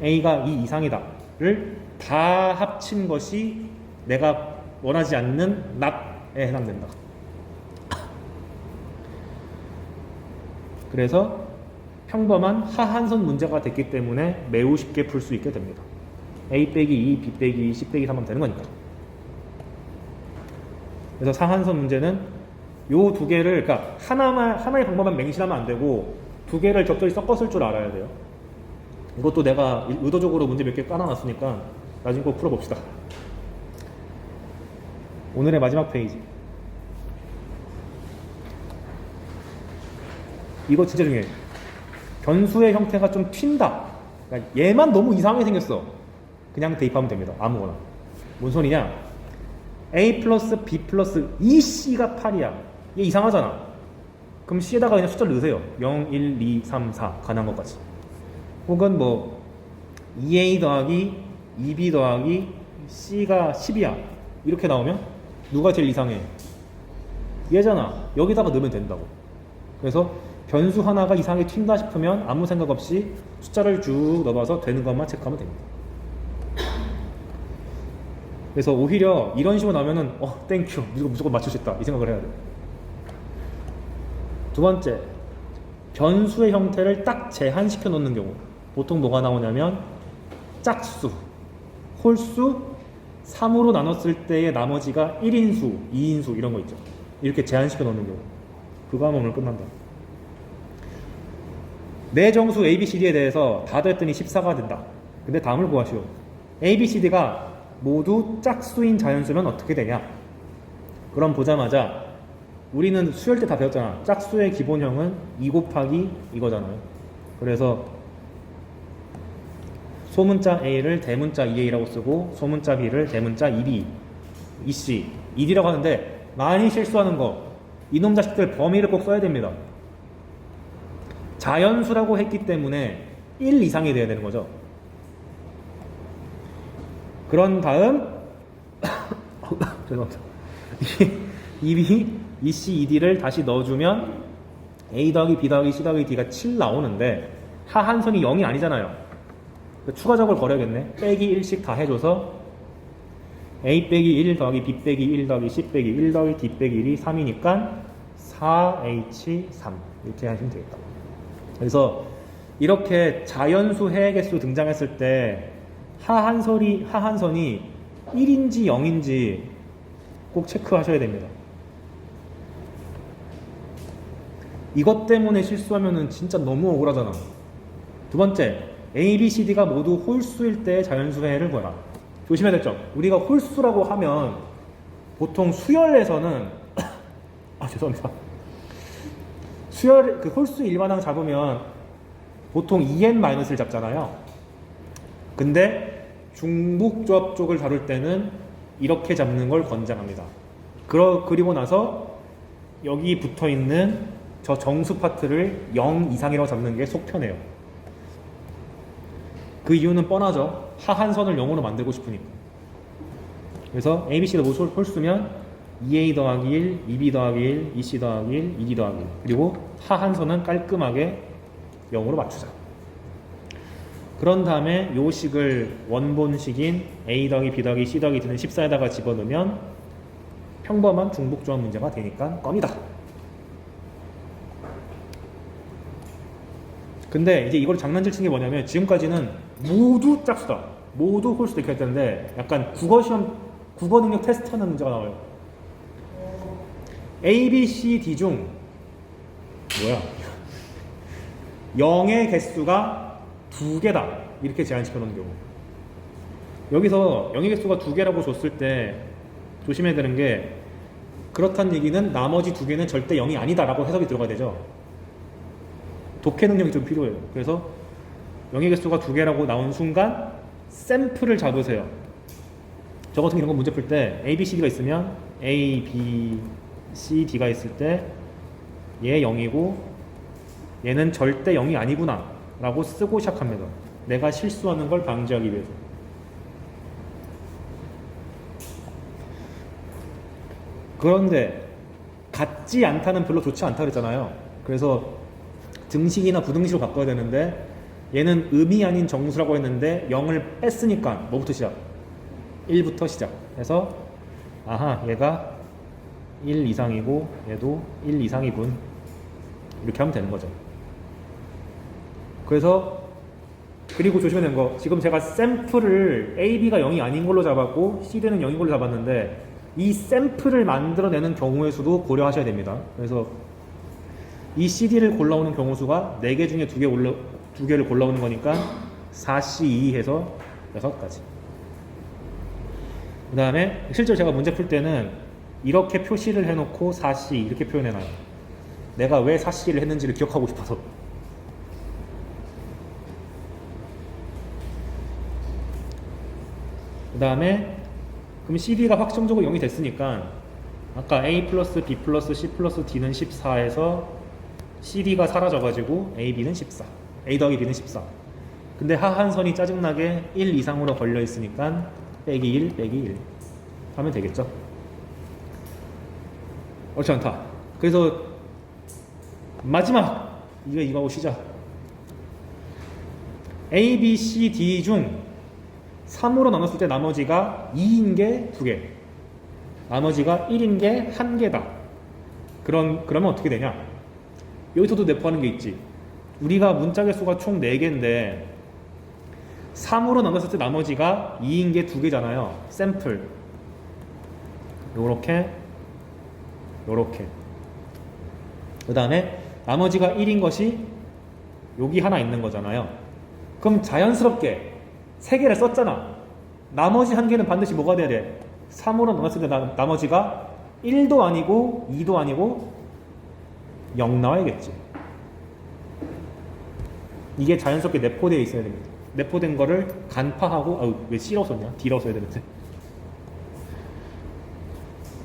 A가 2 이상이다 를 다 합친 것이 내가 원하지 않는 낫에 해당된다. 그래서 평범한 하한선 문제가 됐기 때문에 매우 쉽게 풀 수 있게 됩니다. A 빼기 2, B 빼기 2, C 빼기 3 하면 되는 거니까. 그래서 상한선 문제는 요 두 개를, 그러니까 하나의 방법만 맹신하면 안 되고 두 개를 적절히 섞어 쓸 줄 알아야 돼요. 이것도 내가 의도적으로 문제 몇 개 깔아놨으니까 나중에 꼭 풀어봅시다. 오늘의 마지막 페이지. 이거 진짜 중요해. 변수의 형태가 좀 튄다. 그러니까 얘만 너무 이상하게 생겼어. 그냥 대입하면 됩니다. 아무거나. 뭔 소리냐? A 플러스 B 플러스 2C가 8이야. 얘 이상하잖아. 그럼 C에다가 그냥 숫자를 넣으세요. 0, 1, 2, 3, 4 가능한 것까지. 혹은 뭐 2A 더하기 2B 더하기 C가 10이야. 이렇게 나오면 누가 제일 이상해? 얘잖아. 여기다가 넣으면 된다고. 그래서 변수 하나가 이상하게 튄다 싶으면 아무 생각 없이 숫자를 쭉 넣어봐서 되는 것만 체크하면 됩니다. 그래서 오히려 이런 식으로 나오면은 땡큐 무조건 맞출 수 있다 이 생각을 해야 돼. 두 번째, 변수의 형태를 딱 제한시켜 놓는 경우 보통 뭐가 나오냐면 짝수, 홀수, 3으로 나눴을 때의 나머지가 1인수, 2인수 이런 거 있죠. 이렇게 제한시켜 놓는 경우 그거 하면 오늘 끝난다. 내 정수 ABCD에 대해서 다 됐더니 14가 된다. 근데 다음을 구하시오. ABCD가 모두 짝수인 자연수면 어떻게 되냐? 그럼 보자마자 우리는 수열 때 다 배웠잖아. 짝수의 기본형은 2 곱하기 이거잖아요. 그래서 소문자 A를 대문자 2A라고 쓰고 소문자 B를 대문자 2B, 2C, 2D라고 하는데 많이 실수하는 거 이놈 자식들 범위를 꼭 써야 됩니다. 자연수라고 했기 때문에 1 이상이 돼야 되는 거죠. 그런 다음 죄송합니다. 2B, 2C, 2D를 다시 넣어주면 A 더하기 B 더하기 C 더하기 D가 7 나오는데 하한선이 0이 아니잖아요. 추가적을 걸어야겠네. 빼기 1씩 다 해줘서 A 빼기 1 더하기 B 빼기 1 더하기 C 빼기 1 더하기 D 빼기 1이 3이니까 4H3 이렇게 하시면 되겠다. 그래서 이렇게 자연수 해개수 등장했을 때 하한선이 1인지 0인지 꼭 체크하셔야 됩니다. 이것 때문에 실수하면은 진짜 너무 억울하잖아. 두 번째, A, B, C, D가 모두 홀수일 때 자연수 해를 구해라. 조심해야 될 점. 우리가 홀수라고 하면 보통 수열에서는 죄송합니다. 수열 그 홀수 일반항 잡으면 보통 EN-를 잡잖아요. 근데 중복조합 쪽을 다룰 때는 이렇게 잡는 걸 권장합니다. 그리고 나서 여기 붙어 있는 저 정수 파트를 0 이상이라고 잡는 게 속 편해요. 그 이유는 뻔하죠. 하한선을 0으로 만들고 싶으니까. 그래서 ABC가 모두 홀수면 2A 더하기 1, 2B 더하기 1, 2C 더하기 1, 2D 더하기 1. 그리고 하한선은 깔끔하게 0으로 맞추자. 그런 다음에 요 식을 원본식인 a 더하기 b 더하기 c 더하기 d는 14에다가 집어넣으면 평범한 중복조합 문제가 되니까 껌이다. 근데 이제 이걸 장난질 친 게 뭐냐면 지금까지는 모두 짝수다. 모두 홀수도 이렇게 했는데 약간 국어 능력 테스트하는 문제가 나와요. A, B, C, D 중 뭐야? 0의 개수가 2개다. 이렇게 제한시켜 놓은 경우. 여기서 0의 개수가 2개라고 줬을 때 조심해야 되는 게 그렇다는 얘기는 나머지 2개는 절대 0이 아니다라고 해석이 들어가야 되죠. 독해 능력이 좀 필요해요. 그래서 0의 개수가 2개라고 나온 순간 샘플을 잡으세요. 저 같은 이런 거 문제 풀 때 A, B, C, D가 있으면 A, B, C, D가 있을 때 얘 0이고 얘는 절대 0이 아니구나 라고 쓰고 시작합니다. 내가 실수하는 걸 방지하기 위해서. 그런데 같지 않다는 별로 좋지 않다 그랬잖아요. 그래서 등식이나 부등식으로 바꿔야 되는데 얘는 음이 아닌 정수라고 했는데 0을 뺐으니까 뭐부터 시작? 1부터 시작해서 아하 얘가 1 이상이고 얘도 1 이상이군 이렇게 하면 되는 거죠. 그래서 그리고 조심해야 되는 거 지금 제가 샘플을 A, B가 0이 아닌 걸로 잡았고 CD는 0인 걸로 잡았는데 이 샘플을 만들어내는 경우의 수도 고려하셔야 됩니다. 그래서 이 CD를 골라오는 경우 수가 4개 중에 2개를 골라오는 거니까 4C2 해서 6가지. 그 다음에 실제로 제가 문제 풀 때는 이렇게 표시를 해놓고 4C 이렇게 표현해놔요. 내가 왜 4C를 했는지를 기억하고 싶어서. 그 다음에 그럼 CD가 확정적으로 0이 됐으니까 아까 A 플러스 B 플러스 C 플러스 D는 14에서 CD가 사라져가지고 A, B는 14 A 더하기 B는 14 근데 하한선이 짜증나게 1 이상으로 걸려 있으니까 빼기 1 빼기 1 하면 되겠죠. 옳지 않다. 그래서 마지막 이거 하고 시작. A, B, C, D 중 3으로 나눴을 때 나머지가 2인 게 2개 나머지가 1인 게 1개다. 그러면 어떻게 되냐? 여기서도 내포하는 게 있지. 우리가 문자 개수가 총 4개인데 3으로 나눴을 때 나머지가 2인 게 2개잖아요. 샘플 요렇게 그 다음에 나머지가 1인 것이 여기 하나 있는 거잖아요. 그럼 자연스럽게 3개를 썼잖아. 나머지 1개는 반드시 뭐가 돼야 돼? 3으로 나눴을 때 나머지가 1도 아니고 2도 아니고 0 나와야겠지. 이게 자연스럽게 내포되어 있어야 됩니다. 내포된 거를 간파하고 왜 C라고 썼냐? D라고 써야 되는데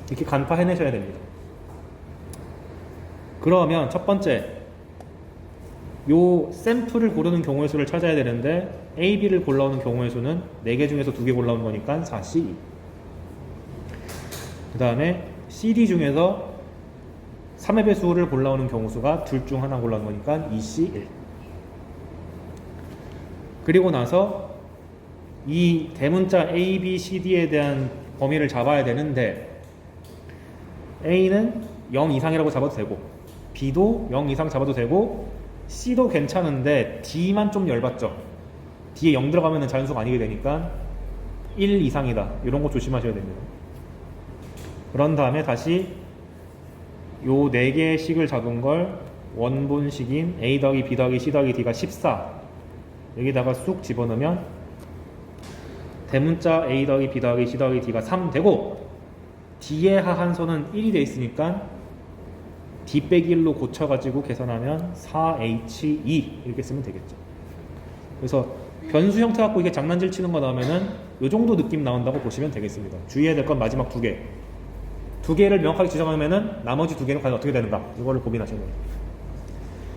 이렇게 간파해내셔야 됩니다. 그러면 첫 번째 요 샘플을 고르는 경우의 수를 찾아야 되는데 A, B를 골라오는 경우의 수는 4개 중에서 2개 골라오는 거니까 4C. 그 다음에 CD 중에서 3의 배수를 골라오는 경우 수가 둘 중 하나 골라오는 거니까 2C1. 그리고 나서 이 대문자 A, B, C, D에 대한 범위를 잡아야 되는데 A는 0 이상이라고 잡아도 되고 B도 0 이상 잡아도 되고 C도 괜찮은데 D만 좀 열받죠. D에 0 들어가면 자연수가 아니게 되니까 1 이상이다. 이런 거 조심하셔야 됩니다. 그런 다음에 다시 요 4개의 식을 잡은 걸 원본식인 A 더하기 B 더하기 C 더하기 D가 14 여기다가 쑥 집어넣으면 대문자 A 더하기 B 더하기 C 더하기 D가 3 되고 D의 하한선은 1이 돼 있으니까 D 빼기 1로 고쳐가지고 계산하면 4H2 이렇게 쓰면 되겠죠. 그래서 변수 형태 갖고 이게 장난질 치는 거 나오면은 요 정도 느낌 나온다고 보시면 되겠습니다. 주의해야 될 건 마지막 2개. 2개를 명확하게 지정하면은 나머지 2개는 과연 어떻게 되는가 이거를 고민하셔야 돼요.